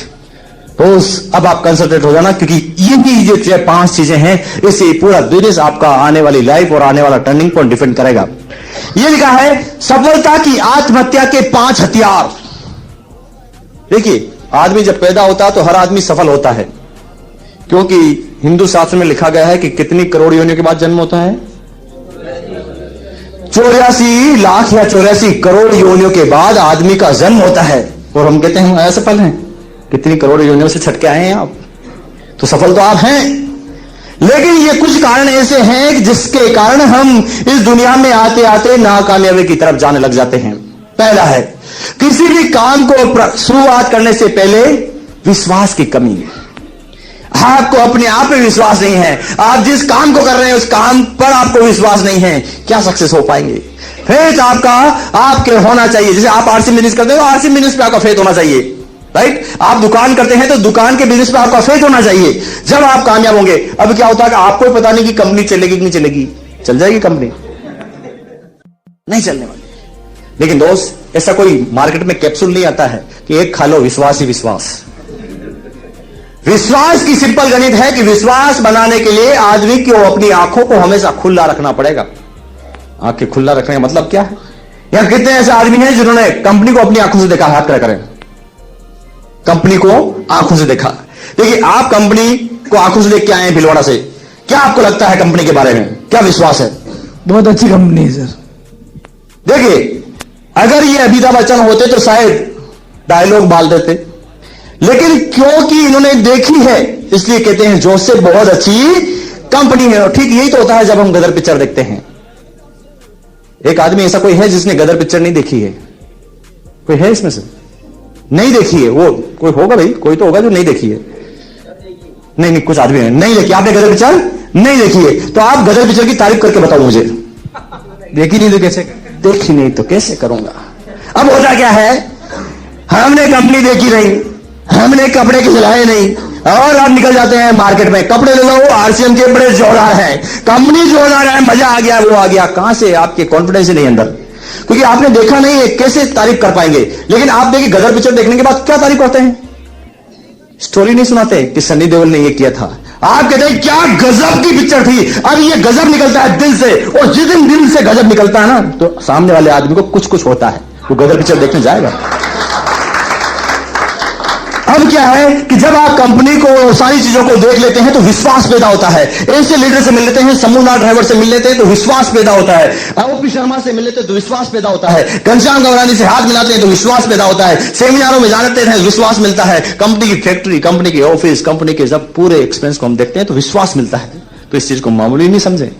तो अब आप कंसंट्रेट हो जाना, क्योंकि यही जो 5 चीजें हैं, इससे पूरा बिजनेस आपका आने वाली लाइफ और आने वाला टर्निंग पॉइंट डिफेंड करेगा। यह लिखा है सफलता की आत्महत्या के 5 हथियार। देखिए, आदमी जब पैदा होता है तो हर आदमी सफल होता है, क्योंकि हिंदू शास्त्र में लिखा गया है कि कितनी करोड़ योनियों के बाद जन्म होता है? 84 लाख या 84 करोड़ योनियों के बाद आदमी का जन्म होता है। और हम कहते हैं हम असफल हैं। कितनी करोड़ योनियों से छटके आए हैं आप, तो सफल तो आप हैं। लेकिन ये कुछ कारण ऐसे हैं कि जिसके कारण हम इस दुनिया में आते आते नाकामयाबी की तरफ जाने लग जाते हैं। पहला है, किसी भी काम को शुरुआत करने से पहले विश्वास की कमी। आपको अपने आप में विश्वास नहीं है, आप जिस काम को कर रहे हैं उस काम पर आपको विश्वास नहीं है, क्या सक्सेस हो पाएंगे? फेथ आपका आपके होना चाहिए। जैसे आप आरसी बिजनेस करते हो, आरसी बिजनेस पे आपका फेथ होना चाहिए, राइट? आप दुकान करते हैं तो दुकान के बिजनेस पे आपका फेथ होना चाहिए, जब आप कामयाब होंगे। अब क्या होता है कि आपको पता नहीं कि कंपनी चलेगी कि नहीं चलेगी। चल जाएगी कंपनी? नहीं चलने वाली। लेकिन दोस्त, ऐसा कोई मार्केट में कैप्सूल नहीं आता है कि एक खा लो, विश्वास ही विश्वास। विश्वास की सिंपल गणित है कि विश्वास बनाने के लिए आदमी को अपनी आंखों को हमेशा खुला रखना पड़ेगा। आंखें खुला रखने का मतलब क्या है? यहां कितने ऐसे आदमी हैं जिन्होंने कंपनी को अपनी आंखों से देखा? हाथ खड़ा करें। कंपनी को आंखों से देखा। देखिए, आप कंपनी को आंखों से देख के आए हैं भिलवाड़ा से, क्या आपको लगता है कंपनी के बारे में? क्या विश्वास है? बहुत अच्छी कंपनी है सर। देखिए, अगर ये अमिताभ बच्चन होते तो शायद डायलॉग बाल देते, लेकिन क्योंकि इन्होंने देखी है इसलिए कहते हैं जो से बहुत अच्छी कंपनी है। ठीक यही तो होता है जब हम गदर पिक्चर देखते हैं। एक आदमी ऐसा कोई है जिसने गदर पिक्चर नहीं देखी है? कोई है इसमें से? नहीं देखी है? वो कोई होगा भाई, कोई तो होगा जो नहीं देखी है। नहीं, कुछ आदमी है नहीं देखी। आपने गदर पिक्चर नहीं देखी है तो आप गदर पिक्चर की तारीफ करके बताओ मुझे। देखी नहीं तो कैसे? देखी नहीं तो कैसे करूंगा। अब होता क्या है, हमने कंपनी देखी नहीं, हमने कपड़े के सिलाए नहीं, और आप निकल जाते हैं मार्केट में, कपड़े ले लो, आरसीएम के बड़े जोरदार हैं, कंपनी जोरदार है, मजा आ गया, वो आ गया। कहां से? आपके कॉन्फिडेंस ही नहीं अंदर, क्योंकि आपने देखा नहीं है, कैसे तारीफ कर पाएंगे? लेकिन आप देखिए, गदर पिक्चर देखने के बाद क्या तारीफ करते हैं? स्टोरी नहीं सुनाते कि सन्नी देओल ने ये किया था। आप कहते हैं क्या गजब की पिक्चर थी। अब ये गजब निकलता है दिल से, और जिस दिन दिल से गजब निकलता है ना, तो सामने वाले आदमी को कुछ कुछ होता है, वो गदर पिक्चर देखने जाएगा। अब क्या है कि जब आप कंपनी को सारी चीजों को देख लेते हैं तो विश्वास पैदा होता है। ऐसे लीडर से मिल लेते हैं, समूहनाथ ड्राइवर से मिल लेते हैं तो विश्वास पैदा होता है। ओपी शर्मा से मिल लेते हैं तो विश्वास पैदा होता है। घनश्याम गवरानी से हाथ मिलाते हैं तो विश्वास पैदा होता है। सेमिनारों में जाते हैं विश्वास मिलता है। कंपनी की फैक्ट्री, कंपनी के ऑफिस, कंपनी के जब पूरे एक्सपेंस को हम देखते हैं तो विश्वास मिलता है। तो इस चीज को मामूली नहीं समझे,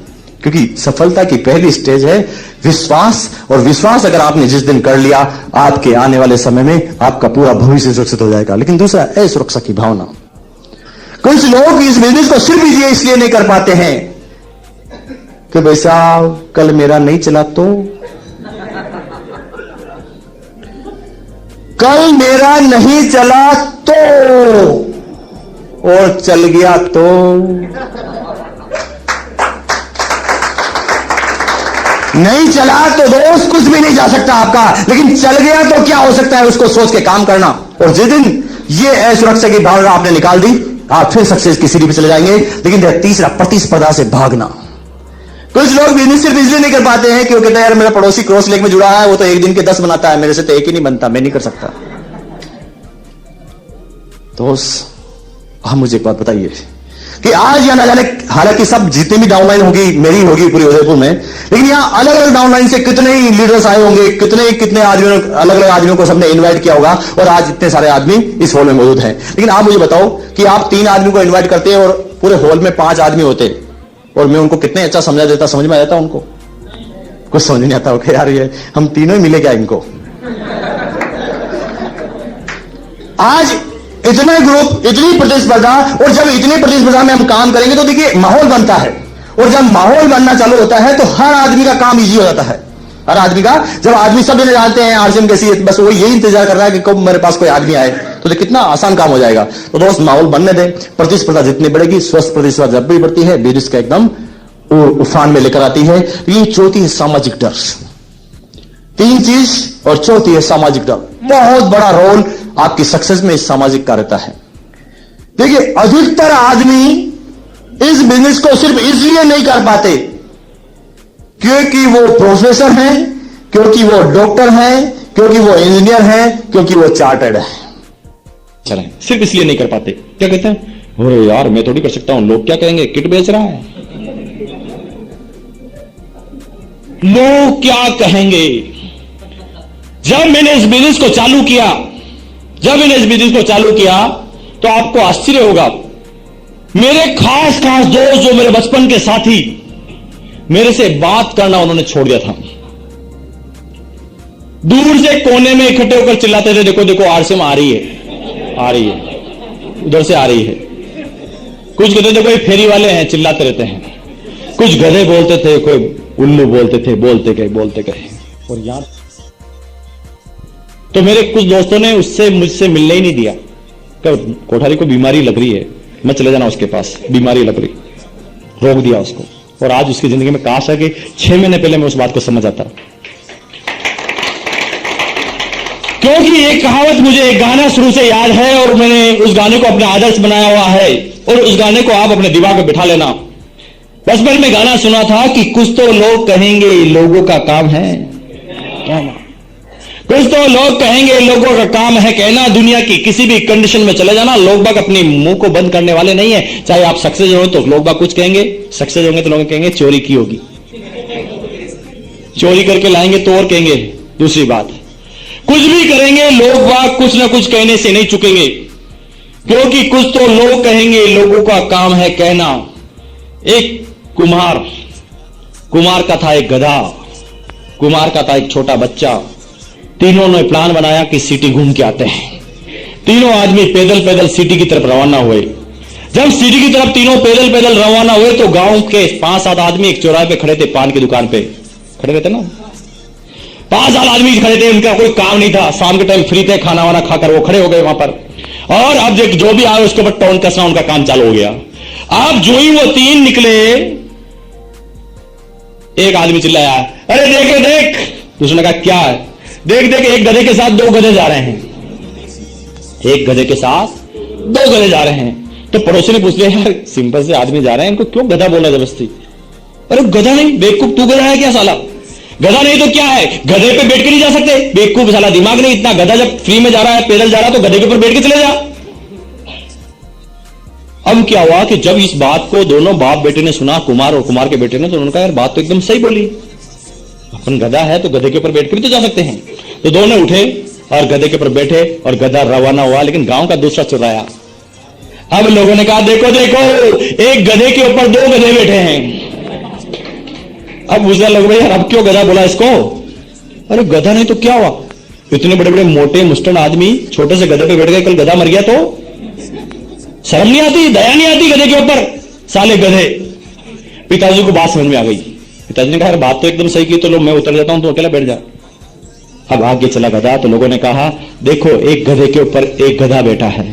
क्योंकि सफलता की पहली स्टेज है विश्वास। और विश्वास अगर आपने जिस दिन कर लिया, आपके आने वाले समय में आपका पूरा भविष्य सुरक्षित हो जाएगा। लेकिन दूसरा, असुरक्षा की भावना। कुछ लोग इस बिजनेस को सिर्फ इसलिए नहीं कर पाते हैं कि भाई साहब कल मेरा नहीं चला तो, कल मेरा नहीं चला तो, और चल गया तो। नहीं चला तो दोस्त कुछ भी नहीं जा सकता आपका, लेकिन चल गया तो क्या हो सकता है, उसको सोच के काम करना। और जिस दिन ये असुरक्षा की भावना आपने निकाल दी, आप फिर सक्सेस की सीढ़ी पे चले जाएंगे। लेकिन तीसरा, प्रतिस्पर्धा से भागना। कुछ लोग बिजनेस सिर्फ इसलिए नहीं कर पाते हैं क्योंकि यार मेरा पड़ोसी क्रॉस लेक में जुड़ा है, वो तो एक दिन के 10 बनाता है, मेरे से तो एक ही नहीं बनता, मैं नहीं कर सकता। दोस्त, हम मुझे एक बात बताइए कि आज या ना जाने, हालांकि सब जितनी भी डाउनलाइन होगी मेरी होगी पूरी उदयपुर में, लेकिन यहां अलग अलग डाउनलाइन से कितने ही लीडर्स आए होंगे, कितने आदमियों, अलग अलग आदमियों को सबने इनवाइट किया होगा, और आज इतने सारे आदमी इस हॉल में मौजूद हैं। लेकिन आप मुझे बताओ कि आप 3 आदमी को इन्वाइट करते हैं और पूरे हॉल में 5 आदमी होते, और मैं उनको कितने अच्छा समझा देता, समझ में आ जाता उनको? कुछ समझ नहीं आता ओके यार, ये हम तीनों ही मिले क्या इनको? आज इतने ग्रुप, इतनी प्रतिस्पर्धा, और जब इतनी प्रतिस्पर्धा में हम काम करेंगे तो देखिए माहौल बनता है, और जब माहौल बनना चालू होता है तो हर आदमी का काम इजी हो जाता है। हर आदमी का, जब आदमी सब जानते हैं आरसीएम कैसी है, बस वो यही इंतजार कर रहा है कि कब मेरे पास कोई आदमी आए, तो कितना आसान काम हो जाएगा। तो दोस्त, माहौल बनने दें। प्रतिस्पर्धा जितनी बढ़ेगी, स्वस्थ प्रतिस्पर्धा जब भी बढ़ती है, बिजनेस का एकदम उफान में लेकर आती है। ये चौथी है सामाजिक डर। 3 चीज, और चौथी है सामाजिक डर। बहुत बड़ा रोल आपकी सक्सेस में इस सामाजिक का रहता है। देखिए, अधिकतर आदमी इस बिजनेस को सिर्फ इसलिए नहीं कर पाते क्योंकि वो प्रोफेसर हैं, क्योंकि वो डॉक्टर हैं, क्योंकि वो इंजीनियर हैं, क्योंकि वो चार्टर्ड है। चलें, सिर्फ इसलिए नहीं कर पाते। क्या कहते हैं, अरे यार मैं थोड़ी कर सकता हूं, लोग क्या कहेंगे, किट बेच रहा है, लोग क्या कहेंगे। जब मैंने इस बिजनेस को चालू किया तो आपको आश्चर्य होगा, मेरे खास दोस्त जो मेरे बचपन के साथी, मेरे से बात करना उन्होंने छोड़ दिया था। दूर से कोने में इकट्ठे होकर चिल्लाते थे, देखो देखो आरसीएम आ रही है, उधर से आ रही है। कुछ कहते थे कोई फेरी वाले हैं, चिल्लाते रहते हैं। कुछ गधे बोलते थे, कोई उल्लू बोलते थे, बोलते गए। और यार तो मेरे कुछ दोस्तों ने मुझसे मिलने ही नहीं दिया। कोठारी को बीमारी लग रही है, मैं चले जाना उसके पास, बीमारी लग रही, रोक दिया उसको। और आज उसकी जिंदगी में काश है कि 6 महीने पहले मैं उस बात को समझ आता, क्योंकि एक कहावत मुझे, एक गाना शुरू से याद है और मैंने उस गाने को अपना आदर्श बनाया हुआ है, और उस गाने को आप अपने दिमाग में बिठा लेना। बचपन में गाना सुना था कि कुछ तो लोग कहेंगे लोगों का काम है कहना, कुछ तो लोग कहेंगे लोगों का काम है कहना। दुनिया की किसी भी कंडीशन में चले जाना, लोग बाग अपने मुंह को बंद करने वाले नहीं है। चाहे आप सक्सेस हो तो लोग बाग कुछ कहेंगे, सक्सेस होंगे तो लोग कहेंगे चोरी की होगी, चोरी करके लाएंगे तो और कहेंगे। दूसरी बात, कुछ भी करेंगे लोग बाग कुछ ना कुछ कहने से नहीं चुकेंगे, क्योंकि कुछ तो लोग कहेंगे लोगों का काम है कहना। एक कुमार का था एक गधा, कुमार का था एक छोटा बच्चा। तीनों ने प्लान बनाया कि सिटी घूम के आते हैं। तीनों आदमी पैदल सिटी की तरफ रवाना हुए। जब सिटी की तरफ तीनों पैदल रवाना हुए तो गांव के 5-7 आदमी एक चौराहे पे खड़े थे, पान की दुकान पे खड़े रहते ना, 5-7 आदमी खड़े थे, उनका कोई काम नहीं था, शाम के टाइम फ्री थे, खाना वाना खाकर वो खड़े हो गए वहां पर। और अब जो भी आए उसके ऊपर टोन कसना उनका काम चालू हो गया। अब जो ही वो 3 निकले, एक आदमी चिल्लाया, अरे देख। दूसरे ने कहा क्या है, देख एक गधे के साथ 2 गधे जा रहे हैं, एक गधे के साथ 2 गधे जा रहे हैं। तो पड़ोसी ने पूछ लिया, यार सिंपल से आदमी जा रहे हैं, इनको क्यों गधा बोला जबरदस्ती। अरे गधा नहीं बेवकूफ, तू गधा है क्या साला, गधा नहीं तो क्या है, गधे पे बैठ के नहीं जा सकते, बेवकूफ साला, दिमाग नहीं इतना, गधा जब फ्री में जा रहा है, पैदल जा रहा है तो गधे के ऊपर बैठ के चले जा। अब क्या हुआ कि जब इस बात को दोनों बाप बेटे ने सुना, कुमार और कुमार के बेटे ने, तो उन्होंने कहा यार बात तो एकदम सही बोली, अपन गधा है तो गधे के ऊपर बैठ के भी तो जा सकते हैं। तो दोनों उठे और गधे के ऊपर बैठे और गधा रवाना हुआ, लेकिन गांव का दूसरा चौराया। अब लोगों ने कहा देखो एक गधे के ऊपर 2 गधे बैठे हैं। अब दूसरा लोग, भाई यार अब क्यों गधा बोला इसको, अरे गधा नहीं तो क्या हुआ, इतने बड़े बड़े मोटे मुस्टन आदमी छोटे से गधे पे बैठ गए, कल गधा मर गया तो शर्म नहीं आती, दया नहीं आती गधे के ऊपर, साले गधे। पिताजी को बात समझ में आ गई। पिताजी ने कहा बात तो एकदम सही की, तो लो मैं उतर जाता हूं, तो अकेला बैठ जा। अब आगे चला गधा, तो लोगों ने कहा देखो एक गधे के ऊपर एक गधा बैठा है।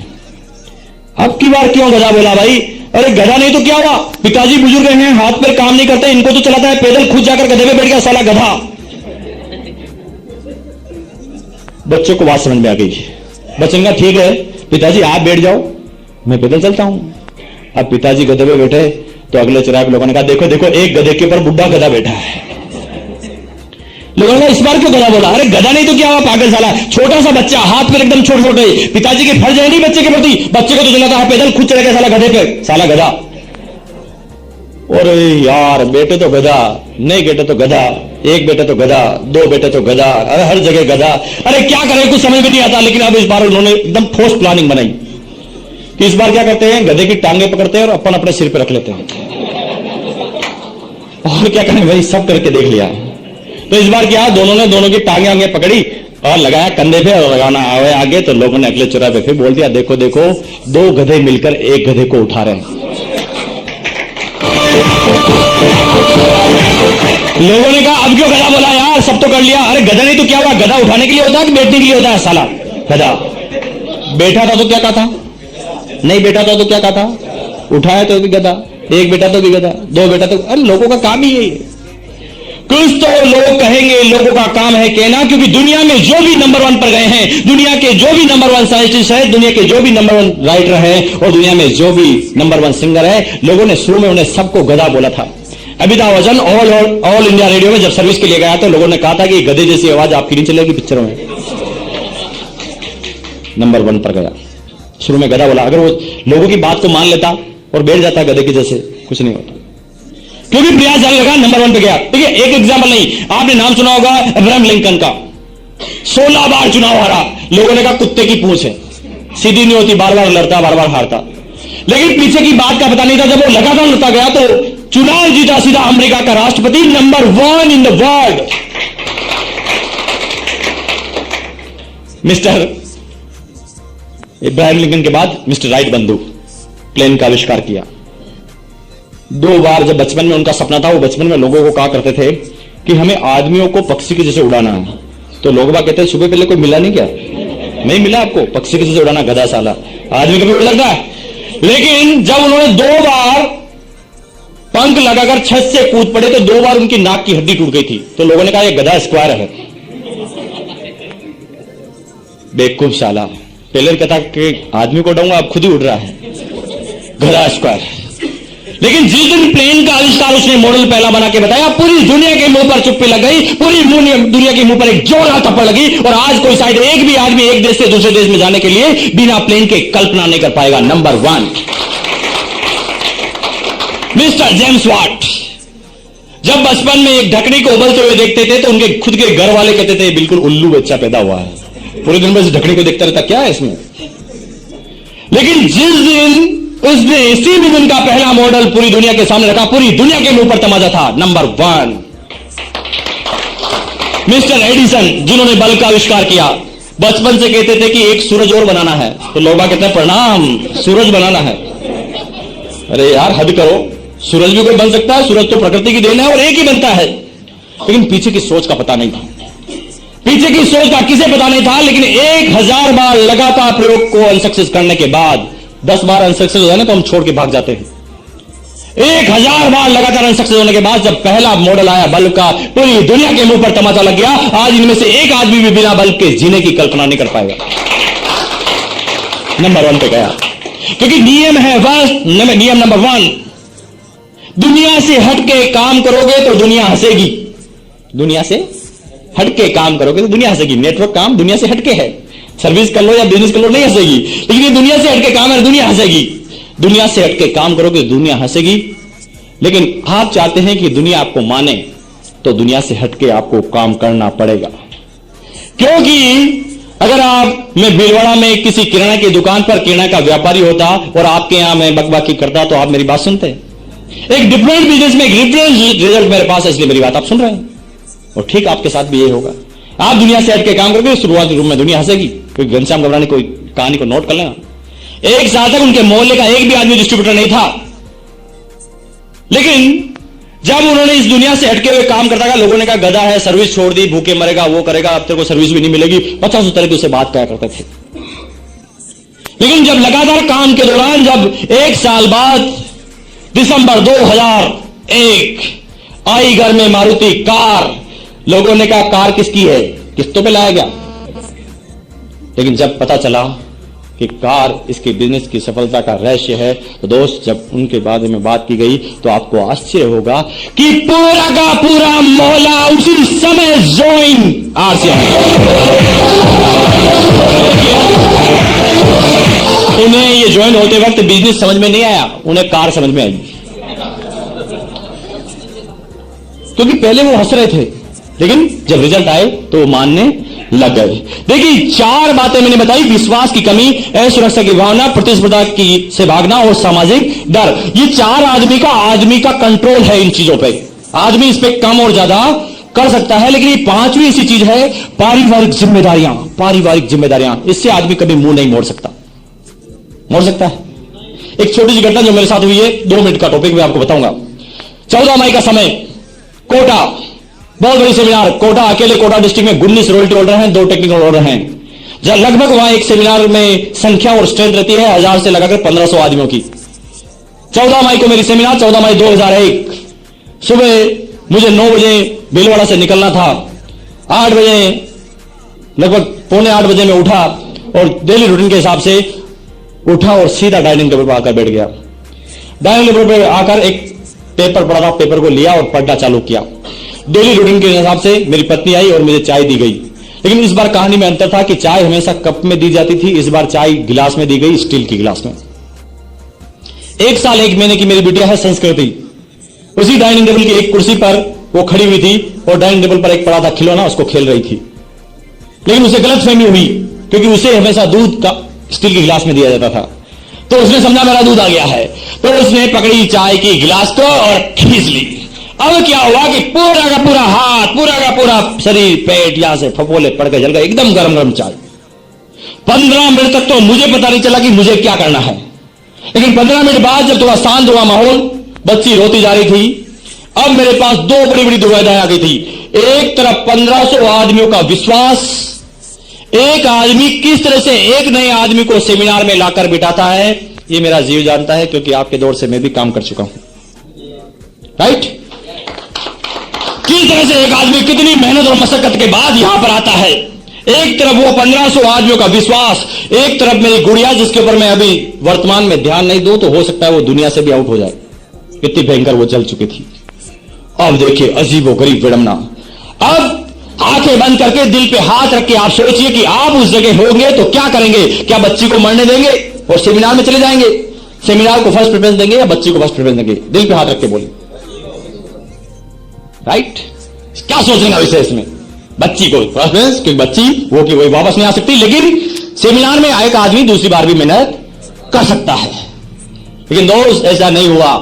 अब की बार क्यों गधा बोला भाई, अरे गधा नहीं तो क्या हुआ, पिताजी बुजुर्ग हैं, हाथ पैर काम नहीं करते, इनको तो चलाता है पैदल, खुद जाकर गधे पे बैठ गया साला गधा। बच्चों को बात समझ में आ गई। बच्चों ने कहा ठीक है पिताजी आप बैठ जाओ, मैं पैदल चलता हूं। अब पिताजी गधे पे बैठे तो अगले चौराहे पे लोगों ने कहा देखो एक गधे के ऊपर बुढ़ा गधा बैठा है। लोगों ने कहा इस बार क्यों गधा बोला, अरे गधा नहीं तो क्या हुआ पागल साला, छोटा सा बच्चा, हाथ पैर एकदम छोटे, पिताजी के फर्ज है नहीं बच्चे के प्रति, बच्चे को तो चलाता है पैदल, खुद चला गया साला गधे पे, साला गधा। अरे यार बेटे तो गधा, नहीं बेटे तो गधा, एक बेटे तो गधा, 2 बेटे तो गधा, अरे हर जगह गधा। अरे क्या करें कुछ समझ में नहीं आता। लेकिन अब इस बार उन्होंने एकदम ठोस प्लानिंग बनाई कि इस बार क्या करते हैं, गधे की टांगे पकड़ते हैं और अपन अपने सिर पे रख लेते हैं। और क्या करें भाई, सब करके देख लिया। तो इस बार क्या, दोनों की टांगे आगे पकड़ी और लगाया कंधे पे और लगाना आए आगे। तो लोगों ने अगले चौराहे पे फिर बोल दिया देखो 2 गधे मिलकर एक गधे को उठा रहे हैं। लोगों ने कहा अब क्यों गधा बोला यार, सब तो कर लिया। अरे गधा नहीं तो क्या हुआ, गधा उठाने के लिए होता है कि बैठने के लिए होता है साला गधा। बैठा था तो क्या कहा था, नहीं बैठा था तो क्या कहा था, उठाया तो भी गधा, एक बेटा तो भी गधा, 2 बेटा तो, अरे लोगों का काम ही यही है। कुछ तो लोग कहेंगे, लोगों का काम है कहना, क्योंकि दुनिया में जो भी नंबर 1 पर गए हैं, दुनिया के जो भी नंबर 1 साइंटिस्ट है, दुनिया के जो भी नंबर 1 राइटर है और दुनिया में जो भी नंबर 1 सिंगर है, लोगों ने शुरू में उन्हें सबको गधा बोला था। Amitabh Bachchan all India radio में जब सर्विस के लिए गया तो लोगों ने कहा था कि गधे जैसी आवाज आपकी नहीं चलेगी पिक्चरों में। नंबर 1 पर गया, शुरू में गधा बोला। अगर वो लोगों की बात को मान लेता और बैठ जाता गधे की जैसे, कुछ नहीं होता, क्योंकि प्रयास जारी लगा, नंबर 1 पे गया। ठीक है, एक एग्जाम्पल नहीं, आपने नाम सुना होगा अब्राहम लिंकन का। 16 बार चुनाव हारा, लोगों ने कहा कुत्ते की पूंछ है, सीधी नहीं होती, बार बार लड़ता, बार बार हारता। लेकिन पीछे की बात का पता नहीं था। जब वो लगातार लड़ता गया तो चुनाव जीता, सीधा अमेरिका का राष्ट्रपति, number 1 in the world. Mister Ibrahim Lincoln के बाद मिस्टर राइट बंदूक प्लेन का आविष्कार किया। 2 बार जब बचपन में उनका सपना था, वो बचपन में लोगों को कहा करते थे कि हमें आदमियों को पक्षी के जैसे उड़ाना है। तो लोग बात कहते हैं सुबह पहले कोई मिला नहीं क्या? नहीं मिला आपको? पक्षी के जैसे उड़ाना, गधा साला, आदमी कभी उड़ लगता है। लेकिन जब उन्होंने 2 बार पंख लगाकर छत से कूद पड़े तो 2 बार उनकी नाक की हड्डी टूट गई थी। तो लोगों ने कहा यह गधा स्क्वायर है। बेवकूफ साला, पहले कहता कि आदमी को उड़ाऊंगा, अब खुद ही उड़ रहा है, गधा स्क्वायर। लेकिन जिस दिन प्लेन का आविष्कार उसने मॉडल पहला बना के बताया, पूरी दुनिया के मुंह पर चुप्पी लग गई, पूरी दुनिया के मुंह पर एक जोरदार थप्पड़ लगी। और आज कोई शायद एक भी आदमी एक देश से दूसरे देश में जाने के लिए बिना प्लेन के कल्पना नहीं कर पाएगा। Number 1 Mr James Watt. जब बचपन में एक ढकनी को उबलते हुए देखते थे तो उनके खुद के घर वाले कहते थे बिल्कुल उल्लू बच्चा पैदा हुआ है, पूरे दिन बस ढकनी को देखता रहता, क्या है इसमें। लेकिन जिस दिन उसने इसी दिन का पहला मॉडल पूरी दुनिया के सामने रखा, पूरी दुनिया के मुंह पर तमाचा था। नंबर 1 मिस्टर एडिसन, जिन्होंने बल्ब का आविष्कार किया। बचपन से कहते थे कि एक सूरज और बनाना है, तो लोग कहते हैं प्रणाम, सूरज बनाना है। अरे यार हद करो, सूरज भी कोई बन सकता है, सूरज तो प्रकृति की देन है और एक ही बनता है। लेकिन पीछे की सोच का पता नहीं था, पीछे की सोच का किसे पता नहीं था। लेकिन 1000 बार लगातार प्रयोग को अनसक्सेस करने के बाद, 10 बार अनसक्सेस हो जाए ना तो हम छोड़ के भाग जाते हैं। 1000 बार लगातार अनसक्सेस होने के बाद जब पहला मॉडल आया बल्ब का, पूरी दुनिया के मुंह पर तमाचा लग गया। आज इनमें से एक आदमी भी बिना बल्ब के जीने की कल्पना नहीं कर पाएगा। नंबर 1 पे गया, क्योंकि नियम है नियम नंबर 1, दुनिया से हटके काम करोगे तो दुनिया हंसेगी। दुनिया से हटके काम करोगे तो दुनिया हंसेगी। नेटवर्क काम दुनिया से हटके है, सर्विस कर लो या बिजनेस कर लो, नहीं हंसेगी। लेकिन ये दुनिया से हटके काम है, दुनिया हंसेगी। दुनिया से हटके काम करोगे तो दुनिया हंसेगी। लेकिन आप चाहते हैं कि दुनिया आपको माने तो दुनिया से हटके आपको काम करना पड़ेगा। क्योंकि अगर मैं भीलवाड़ा में किसी किराना की दुकान पर किराना का व्यापारी होता और आपके यहां मैं बकबकी करता तो आप मेरी बात सुनते। एक डिफरेंट बिजनेस में एक डिफरेंट रिजल्ट मेरे पास है, इसलिए मेरी बात आप सुन रहे हैं। और ठीक आपके साथ भी ये होगा। आप दुनिया से हटके काम करोगे, शुरुआती रूप में दुनिया हंसेगी। कोई घनश्याम घबराने कोई कहानी को नोट कर लेना, एक साल तक उनके मोहल्ले का एक भी आदमी डिस्ट्रीब्यूटर नहीं था। लेकिन जब उन्होंने इस दुनिया से हटके हुए काम करता गया, लोगों ने कहा गधा है, सर्विस छोड़ दी, भूखे मरेगा, वो करेगा, अब तेरे को सर्विस भी नहीं मिलेगी, 50 तरह की उससे बात करा करते थे। लेकिन जब लगातार काम के दौरान, जब 1 साल बाद दिसंबर 2001 आई घर में मारुति कार, लोगों ने कहा कार किसकी है, किस्तों पे लाया गया। लेकिन जब पता चला कि कार इसके बिजनेस की सफलता का रहस्य है, तो दोस्त जब उनके बारे में बात की गई तो आपको आश्चर्य होगा कि पूरा का पूरा मोहल्ला उसी समय ज्वाइन आरसीएम। उन्हें ये ज्वाइन होते वक्त बिजनेस समझ में नहीं आया, उन्हें कार समझ में आई, क्योंकि पहले वो हंस रहे थे, लेकिन जब रिजल्ट आए तो वो मानने लग गए। देखिए 4 बातें मैंने बताई: विश्वास की कमी, असुरक्षा की भावना, प्रतिस्पर्धा की से भागना और सामाजिक डर। ये 4 आदमी का कंट्रोल है इन चीजों पे। आदमी इस पे कम और ज्यादा कर सकता है, लेकिन ये 5वीं ऐसी चीज है पारिवारिक जिम्मेदारियां। पारिवारिक जिम्मेदारियां, इससे आदमी कभी मुंह नहीं मोड़ सकता। मोड़ सकता है। एक छोटी सी घटना जो मेरे साथ हुई है, 2 मिनट का टॉपिक मैं आपको बताऊंगा। 14 मई का समय, कोटा, बहुत बड़ी सेमिनार। कोटा, अकेले कोटा डिस्ट्रिक्ट में 19 रॉयल्टी होल्डर हैं, 2 टेक्निकल होल्डर हैं। जब लगभग वहां एक सेमिनार में संख्या और स्ट्रेंथ रहती है 1000 से लगाकर 1500 आदमियों की। 14 मई को मेरी सेमिनार, 14 मई 2001 सुबह मुझे 9 बजे भीलवाड़ा से निकलना था। 8 बजे, लगभग 7:45 बजे मैं उठा और डेली रूटीन के हिसाब से उठा और सीधा डाइनिंग टेबल पर आकर बैठ गया। डाइनिंग टेबल पर आकर एक पेपर पड़ा था, पेपर को लिया और पढ़ना चालू किया। डेली रूटीन के हिसाब से मेरी पत्नी आई और मुझे चाय दी गई, लेकिन इस बार कहानी में अंतर था कि चाय हमेशा कप में दी जाती थी, इस बार चाय गिलास में दी गई, स्टील की गिलास में। 1 साल 1 महीने की मेरी बिटिया है संस्कृति, उसी डाइनिंग टेबल की एक कुर्सी पर वो खड़ी हुई थी और डाइनिंग टेबल पर एक पड़ा था खिलौना, उसको खेल रही थी। लेकिन उसे गलतफहमी हुई क्योंकि उसे हमेशा दूध का स्टील के गिलास में दिया जाता था, तो उसने समझा मेरा दूध आ गया है, तो उसने पकड़ी चाय की गिलास को और खींच ली। अब क्या हुआ कि पूरा का पूरा हाथ, पूरा का पूरा शरीर, पेट यहां से फफोले पड़ के जल गए, एकदम गरम गरम चाय। 15 मिनट तक तो मुझे पता नहीं चला कि मुझे क्या करना है, लेकिन 15 मिनट बाद जब थोड़ा शांत हुआ माहौल, बच्ची रोती जा रही थी, अब मेरे पास 2 बड़ी बड़ी दुविधाएं आ गई थी। एक तरफ 1500 आदमियों का विश्वास, एक आदमी किस तरह से एक नए आदमी को सेमिनार में लाकर बिठाता है, ये मेरा जीव जानता है, क्योंकि आपके दौर से मैं भी काम कर चुका हूं। राइट? किस तरह से एक आदमी कितनी मेहनत और मशक्कत के बाद यहां पर आता है। एक तरफ वो 1500 आदमियों का विश्वास, एक तरफ मेरी गुड़िया जिसके ऊपर मैं अभी वर्तमान में ध्यान नहीं दूं तो हो सकता है वो दुनिया से भी आउट हो जाए, इतनी भयंकर वो जल चुकी थी। अब देखिए अजीबो गरीब विडंबना। अब आंखें बंद करके दिल पे हाथ रख के आप सोचिए कि आप उस जगह होंगे तो क्या करेंगे। क्या बच्ची को मरने देंगे और सेमिनार में चले जाएंगे? सेमिनार को फर्स्ट प्रेफरेंस देंगे या बच्ची को फर्स्ट प्रेफरेंस देंगे? दिल पे हाथ रख के बोलिए। राइट? क्या सोचेंगे विषय इसमें? बच्ची को फर्स्ट प्रेफरेंस, क्योंकि बच्ची वो कि वही वापस नहीं आ सकती, लेकिन सेमिनार में एक आदमी दूसरी बार भी मेहनत कर सकता है। लेकिन दोस्त ऐसा नहीं हुआ,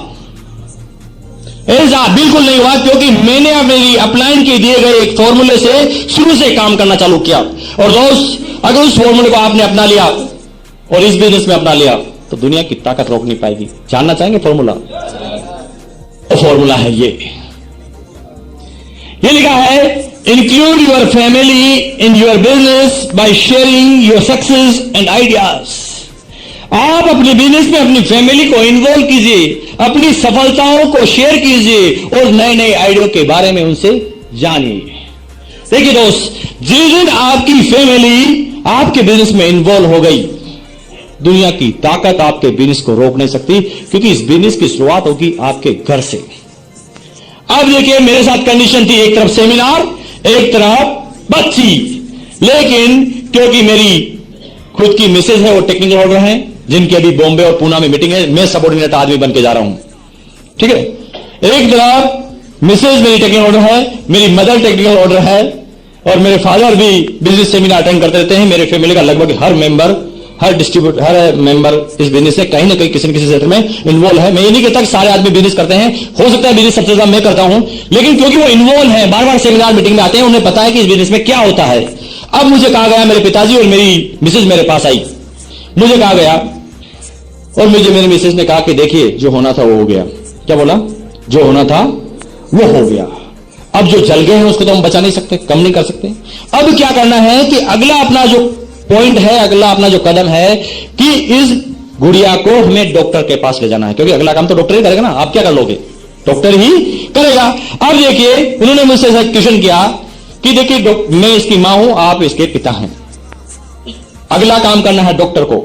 ऐसा बिल्कुल नहीं हुआ, क्योंकि मैंने मेरी अपलाइन के दिए गए एक फॉर्मूले से शुरू से काम करना चालू किया। और दोस्त अगर उस फॉर्मूले को आपने अपना लिया और इस बिजनेस में अपना लिया तो दुनिया की ताकत रोक नहीं पाएगी। जानना चाहेंगे फॉर्मूला? फॉर्मूला है ये लिखा है, include your family in your business by sharing your success and ideas. आप अपने बिजनेस में अपनी फैमिली को इन्वॉल्व कीजिए, अपनी सफलताओं को शेयर कीजिए और नए नए आइडिया के बारे में उनसे जानिए। देखिए दोस्त, जिस दिन आपकी फैमिली आपके बिजनेस में इन्वॉल्व हो गई, दुनिया की ताकत आपके बिजनेस को रोक नहीं सकती, क्योंकि इस बिजनेस की शुरुआत होगी आपके घर से। अब देखिए मेरे साथ कंडीशन थी, एक तरफ सेमिनार, एक तरफ बच्ची, लेकिन क्योंकि मेरी खुद की मिसेज है, वो टेक्निकल ऑर्डर है, जिनकी अभी बॉम्बे और पूना में मीटिंग है, मैं सबऑर्डिनेट आदमी बन के जा रहा हूं। ठीक है? एक तरफ मिसेज मेरी टेक्निकल ऑर्डर है, मेरी मदर टेक्निकल ऑर्डर है, और मेरे फादर भी बिजनेस सेमिनार अटेंड करते रहते हैं। मेरे फैमिली का लगभग हर मेंबर, हर डिस्ट्रीब्यूटर, हर मेंबर इस बिजनेस से कहीं ना कहीं किसी न किसी क्षेत्र में इन्वॉल्व है। मैं ये नहीं कहता कि सारे आदमी बिजनेस करते हैं, हो सकता है बिजनेस सबसे ज्यादा मैं करता हूं, लेकिन क्योंकि वो इन्वॉल्व है, बार बार सेमिनार मीटिंग में आते हैं, उन्हें पता है कि इस बिजनेस में क्या होता है। अब मुझे कहा गया, मेरे पिताजी और मेरी मिसेज मेरे पास आई, मुझे कहा गया और मुझे मेरी मिसेज ने कहा कि देखिए जो होना था वो हो गया। क्या बोला? जो होना था वो हो गया। अब जो जल गए हैं उसको तो हम बचा नहीं सकते, कम नहीं कर सकते। अब क्या करना है कि अगला अपना जो पॉइंट है, अगला अपना जो कदम है कि इस गुड़िया को हमें डॉक्टर के पास ले जाना है, क्योंकि अगला काम तो डॉक्टर ही करेगा ना, आप क्या कर लोगे? डॉक्टर ही करेगा। अब देखिए उन्होंने मुझसे क्वेश्चन किया कि देखिए मैं इसकी मां हूं, आप इसके पिता हैं, अगला काम करना है डॉक्टर को।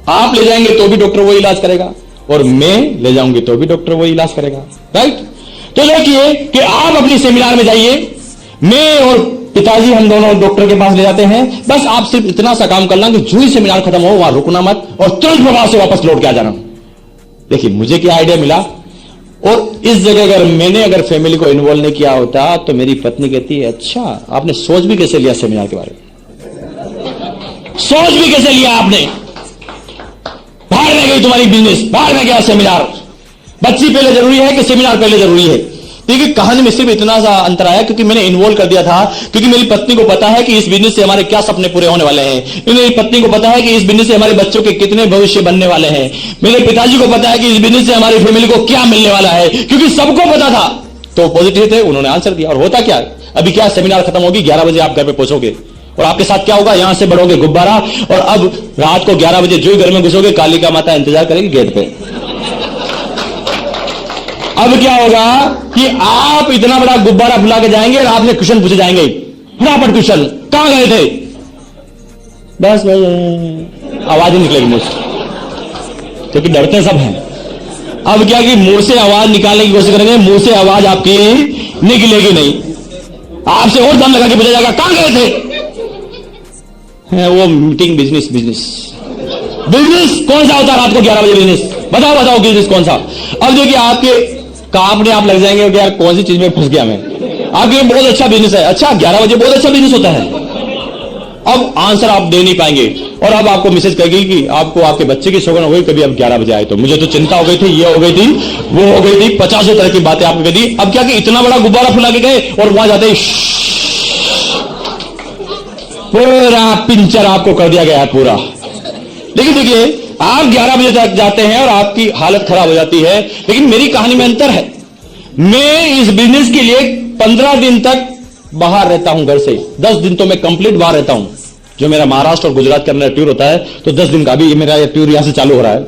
आप ले जाएंगे तो भी डॉक्टर वही इलाज करेगा और मैं ले जाऊंगी तो भी डॉक्टर वही इलाज करेगा। राइट? तो देखिए कि आप अपनी सेमिनार में जाइए, मैं और पिताजी हम दोनों डॉक्टर के पास ले जाते हैं। बस आप सिर्फ इतना सा काम करना कि जो ही सेमिनार खत्म हो वहां रुकना मत और तुरंत प्रभाव से वापस लौट के आ जाना। देखिए मुझे क्या आइडिया मिला, और इस जगह अगर फैमिली को इन्वॉल्व नहीं किया होता तो मेरी पत्नी कहती है, अच्छा आपने सोच भी कैसे लिया सेमिनार के बारे में? सोच भी कैसे लिया आपने? बाहर में गई तुम्हारी बिजनेस, बाहर में गया सेमिनार। बच्ची पहले जरूरी है कि सेमिनार पहले जरूरी है? देखिए कहानी में सिर्फ इतना सा अंतर आया क्योंकि मैंने इन्वॉल्व कर दिया था, क्योंकि मेरी पत्नी को पता है कि इस बिजनेस से हमारे क्या सपने पूरे होने वाले हैं, मेरी पत्नी को पता है कि इस बिजनेस से हमारे बच्चों के कितने भविष्य बनने वाले हैं, मेरे पिताजी को पता है कि इस बिजनेस से हमारी फैमिली को क्या मिलने वाला है, क्योंकि सबको पता था। तो पॉजिटिव थे, उन्होंने आंसर दिया। और होता क्या, अभी क्या सेमिनार खत्म होगी, 11 बजे आप घर पे पहुंचोगे और आपके साथ क्या होगा, यहां से बढ़ोगे गुब्बारा, और अब रात को 11 बजे जो ही घर में घुसोगे कालिका माता इंतजार करेगी गेट पे। अब क्या होगा कि आप इतना बड़ा गुब्बारा फुला के जाएंगे और आपने क्वेश्चन पूछे जाएंगे, फटाफट क्वेश्चन, कहां गए थे? बस आवाज ही निकलेगी मुंह से, क्योंकि डरते सब हैं। अब क्या कि मुंह से आवाज निकालने की कोशिश करेंगे, मुंह से आवाज आपकी निकलेगी नहीं, आपसे और दम लगा के पूछा जाएगा कहां गए थे? वो मीटिंग, बिजनेस कौन सा होता है रात को 11 बजे? बिजनेस बताओ बिजनेस कौन सा? अब देखिए आपके कांपने आप लग जाएंगे कि यार कौन सी चीज में फंस गया मैं। आपके बहुत अच्छा बिजनेस है, अच्छा 11 बजे बहुत अच्छा बिजनेस होता है। अब आंसर आप दे नहीं पाएंगे और अब आपको मैसेज कहेगी कि आपको आपके बच्चे की शोगन हो गई, कभी अब 11 बजे आए तो मुझे तो चिंता हो गई थी, ये हो गई थी, वो हो गई थी, 50 तरह की बातें आपको कह दी। अब क्या कि इतना बड़ा गुब्बारा फुला के गए और वहां जाते ही पूरा पिंचर आपको कर दिया गया है पूरा। लेकिन देखिए आप 11 बजे तक जाते हैं और आपकी हालत खराब हो जाती है, लेकिन मेरी कहानी में अंतर है। मैं इस बिजनेस के लिए 15 दिन तक बाहर रहता हूं घर से, 10 दिन तो मैं कंप्लीट बाहर रहता हूं। जो मेरा महाराष्ट्र और गुजरात के अंदर टूर होता है तो 10 दिन का, अभी मेरा टूर यहां से चालू हो रहा है।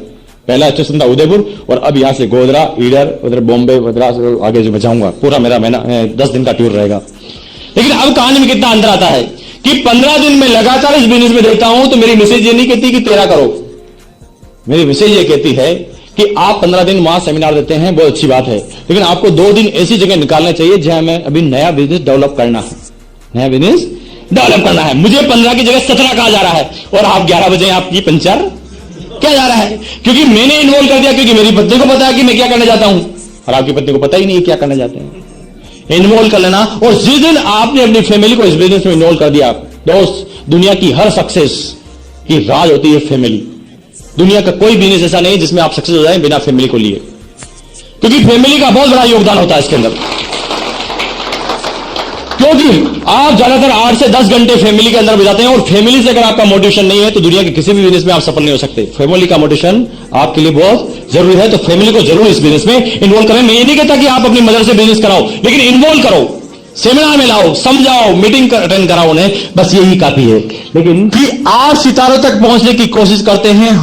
पहला स्टेशन था उदयपुर और अब यहां से गोधरा, ईडर, उधर बॉम्बे, मद्रास, आगे जो मैं जाऊंगा, पूरा मेरा महीना 10 दिन का टूर रहेगा। लेकिन अब कहानी में कितना अंतर आता है कि 15 दिन में लगातार इस बिजनेस में देखता हूं तो मेरी मैसेज ये नहीं कहती कि 13 करो, मेरी मैसेज ये कहती है कि आप 15 दिन वहां सेमिनार देते हैं, बहुत अच्छी बात है, लेकिन आपको 2 दिन ऐसी जगह निकालना चाहिए जहां मैं अभी नया बिजनेस डेवलप करना है, नया बिजनेस डेवलप करना है। मुझे 15 की जगह 17 कहा जा रहा है और आप 11 बजे आपकी पंचर क्या जा रहा है, क्योंकि मैंने इन्वॉल्व कर दिया, क्योंकि मेरी पत्नी को पता है कि मैं क्या करने जाता हूं और आपकी पत्नी को पता ही नहीं क्या करने जाते हैं। इन्वॉल्व कर लेना, और जिस दिन आपने अपनी फैमिली को इस बिजनेस में इन्वॉल्व कर दिया, दोस्त, दुनिया की हर सक्सेस की राज होती है फैमिली। दुनिया का कोई बिजनेस ऐसा नहीं जिसमें आप सक्सेस हो जाए बिना फैमिली को लिए, क्योंकि फैमिली का बहुत बड़ा योगदान होता है इसके अंदर। क्योंकि आप ज्यादातर 8 से 10 घंटे फैमिली के अंदर बिताते हैं और फैमिली से अगर आपका मोटिवेशन नहीं है तो दुनिया के किसी भी बिजनेस में आप सफल नहीं हो सकते। फैमिली का मोटिवेशन आपके लिए बहुत जरूरी है, तो फैमिली को जरूर इस बिजनेस में इन्वॉल्व करें। मैं ये नहीं कहता कि आप अपनी मदर से बिजनेस कराओ, लेकिन इन्वॉल्व करो, सेमिनार में लाओ, समझाओ, मीटिंग अटेंड कराओ उन्हें, बस यही काफी है। लेकिन कि आप सितारों तक पहुंचने की कोशिश करते हैं,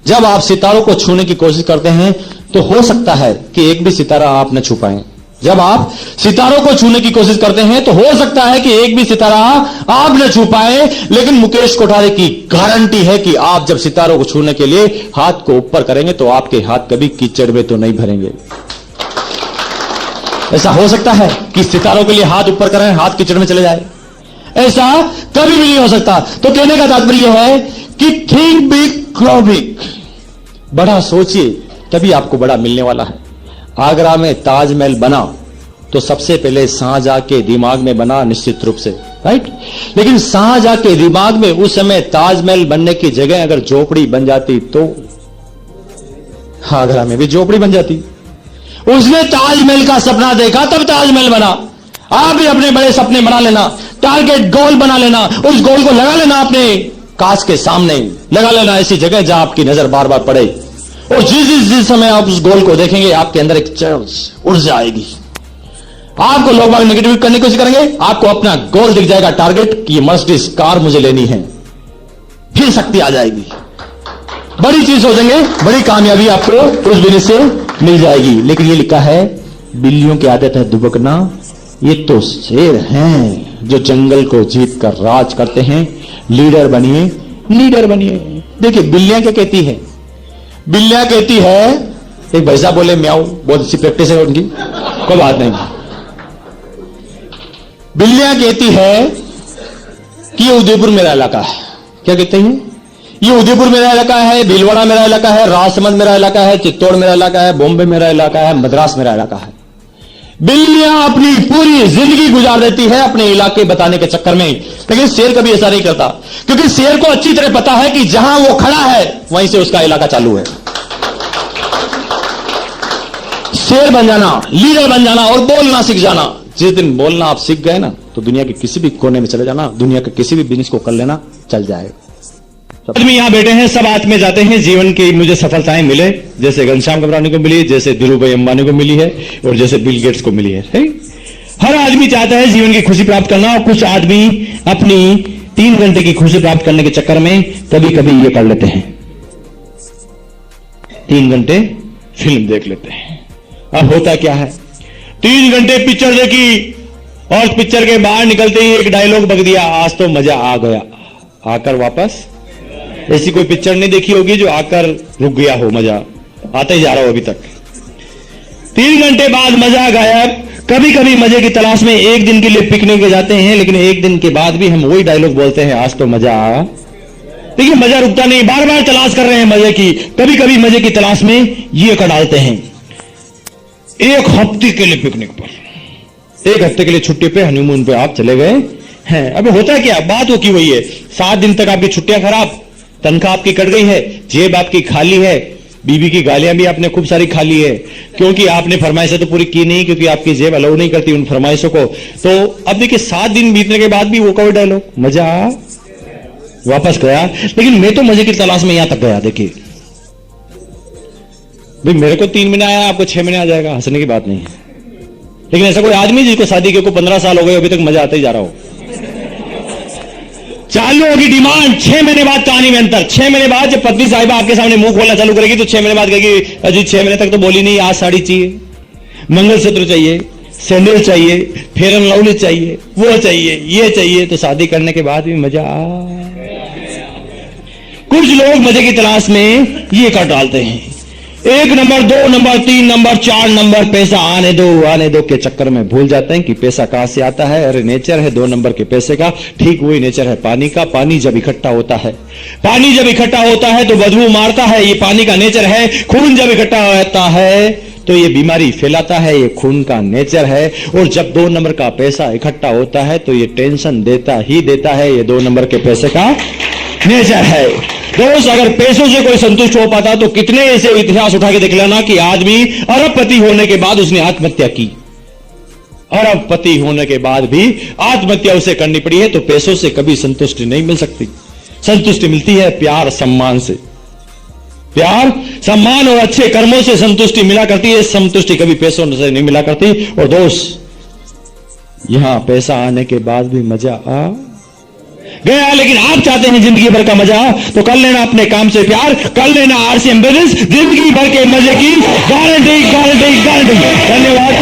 जब आप सितारों को छूने की कोशिश करते हैं तो हो सकता है कि एक भी सितारा आप न छू पाएं। जब आप सितारों को छूने की कोशिश करते हैं तो हो सकता है कि एक भी सितारा आप न छू पाए, लेकिन मुकेश कोठारी की गारंटी है कि आप जब सितारों को छूने के लिए हाथ को ऊपर करेंगे तो आपके हाथ कभी कीचड़ में तो नहीं भरेंगे। ऐसा हो सकता है कि सितारों के लिए हाथ ऊपर करें, हाथ कीचड़ में चले जाए, ऐसा कभी भी नहीं हो सकता। तो कहने का तात्पर्य है कि थिंक बिग, ग्रो बिग, बड़ा सोचिए तभी आपको बड़ा मिलने वाला है। आगरा में ताजमहल बना तो सबसे पहले शाहजहां के दिमाग में बना, निश्चित रूप से, राइट। लेकिन शाहजहां के दिमाग में उस समय ताजमहल बनने की जगह अगर झोपड़ी बन जाती तो आगरा में भी झोपड़ी बन जाती। उसने ताजमहल का सपना देखा तब ताजमहल बना। आप भी अपने बड़े सपने बना लेना, टारगेट गोल बना लेना, उस गोल को लगा लेना अपने कांच के सामने, लगा लेना ऐसी जगह जहां आपकी नजर बार बार पड़े, और जिस समय आप उस गोल को देखेंगे आपके अंदर एक ऊर्जा आएगी। आपको लोग बाग नेगेटिव करने की कोशिश करेंगे, आपको अपना गोल दिख जाएगा, टारगेट कि ये मर्सिडीज कार मुझे लेनी है, फिर शक्ति आ जाएगी, बड़ी चीज सोचेंगे, बड़ी कामयाबी आपको उस बिजनेस से मिल जाएगी। लेकिन ये लिखा है बिल्लियों की आदत है दुबकना, ये तो शेर हैं जो जंगल को जीत कर राज करते हैं। लीडर बनिए, लीडर बनिए। देखिए बिल्लियां क्या कहती है, बिल्लियां कहती है, एक भाई साहब बोले म्याऊ, बहुत अच्छी प्रैक्टिस है उनकी, कोई बात नहीं। बिल्लियां कहती है कि ये उदयपुर मेरा इलाका है। क्या कहते हैं? ये उदयपुर मेरा इलाका है, भीलवाड़ा मेरा इलाका है, राजसमंद मेरा इलाका है, चित्तौड़ मेरा इलाका है, बॉम्बे मेरा इलाका है, मद्रास मेरा इलाका है। बिल्लियां अपनी पूरी जिंदगी गुजार देती है अपने इलाके बताने के चक्कर में, लेकिन शेर कभी ऐसा नहीं करता, क्योंकि शेर को अच्छी तरह पता है कि जहां वो खड़ा है वहीं से उसका इलाका चालू है। शेर बन जाना, लीडर बन जाना और बोलना सीख जाना। जिस दिन बोलना आप सीख गए ना तो दुनिया के किसी भी कोने में चले जाना, दुनिया के किसी भी बिजनेस को कर लेना चल जाएगा। आदमी यहां बैठे हैं, सब आत्मे जाते हैं जीवन की मुझे सफलताएं मिले, जैसे घनश्याम कमरानी को मिली, जैसे धीरूभाई अंबानी को मिली है और जैसे बिल गेट्स को मिली है। हर आदमी चाहता है जीवन की खुशी प्राप्त करना, और कुछ आदमी अपनी 3 घंटे की खुशी प्राप्त करने के चक्कर में कभी कभी ये कर लेते हैं, 3 घंटे फिल्म देख लेते हैं, अब होता क्या है, 3 घंटे पिक्चर देखी और पिक्चर के बाहर निकलते ही एक डायलॉग बक दिया, आज तो मजा आ गया, आकर वापस। ऐसी कोई पिक्चर नहीं देखी होगी जो आकर रुक गया हो, मजा आता ही जा रहा हो अभी तक। 3 घंटे बाद मजा गायब। कभी कभी मजे की तलाश में एक दिन के लिए पिकनिक पे जाते हैं, लेकिन एक दिन के बाद भी हम वही डायलॉग बोलते हैं, आज तो मजा आ। देखिए मजा रुकता नहीं, बार बार तलाश कर रहे हैं मजे की। कभी कभी मजे की तलाश में ये कर डालते हैं 1 हफ्ते के लिए पिकनिक पर, 1 हफ्ते के लिए छुट्टी पे, हनीमून पे आप चले गए हैं। अब होता क्या, बात हो की वही है, 7 दिन तक आपकी छुट्टियां खराब, तनख्वाह आपकी कट गई है, जेब आपकी खाली है, बीबी की गालियां भी आपने खूब सारी खा ली है, क्योंकि आपने फरमाइशें तो पूरी की नहीं, क्योंकि आपकी जेब अलाउ नहीं करती उन फरमाइशों को। तो अब देखिए 7 दिन बीतने के बाद भी वो कोई डायलॉग, मजा वापस गया। लेकिन मैं तो मजे की तलाश में यहां तक गया। देखिए भाई मेरे को 3 महीने आया, आपको 6 महीने आ जाएगा, हंसने की बात नहीं है। लेकिन ऐसा कोई आदमी जिसको शादी के को 15 साल हो गए अभी तक मजा आता ही जा रहा हो। चालू होगी डिमांड 6 महीने बाद, कहानी में अंतर। 6 महीने बाद जब पत्नी साहिबा आपके सामने मुंह खोलना चालू करेगी तो 6 महीने बाद कहेगी, अजी 6 महीने तक तो बोली नहीं, आज साड़ी चाहिए, मंगलसूत्र चाहिए, सैंडल चाहिए, फेयर एंड लवली चाहिए, वो चाहिए, ये चाहिए। तो शादी करने के बाद भी मजा आ। कुछ लोग मजे की तलाश में ये कर डालते हैं, 1 नंबर, 2 नंबर, 3 नंबर, 4 नंबर, पैसा आने दो के चक्कर में भूल जाते हैं कि पैसा कहां से आता है। अरे नेचर है 2 नंबर के पैसे का, ठीक वही नेचर है पानी का। पानी जब इकट्ठा होता है, पानी जब इकट्ठा होता है तो बदबू मारता है, ये पानी का नेचर है। खून जब इकट्ठा होता है तो ये बीमारी फैलाता है, ये खून का नेचर है। और जब 2 नंबर का पैसा इकट्ठा होता है तो ये टेंशन देता ही देता है, ये 2 नंबर के पैसे का नेचर है। दोस्त अगर पैसों से कोई संतुष्ट हो पाता तो कितने ऐसे इतिहास उठा के देख लेना कि आदमी अरबपति होने के बाद उसने आत्महत्या की, अरबपति होने के बाद भी आत्महत्या उसे करनी पड़ी है। तो पैसों से कभी संतुष्टि नहीं मिल सकती, संतुष्टि मिलती है प्यार सम्मान से। प्यार सम्मान और अच्छे कर्मों से संतुष्टि मिला करती है, संतुष्टि कभी पैसों से नहीं मिला करती। और दोस्त यहां पैसा आने के बाद भी मजा आ गया, लेकिन आप चाहते हैं जिंदगी भर का मजा, तो कर लेना अपने काम से प्यार, कर लेना RCM बिजनेस, जिंदगी भर के मजे की गारंटी गारंटी गारंटी। धन्यवाद।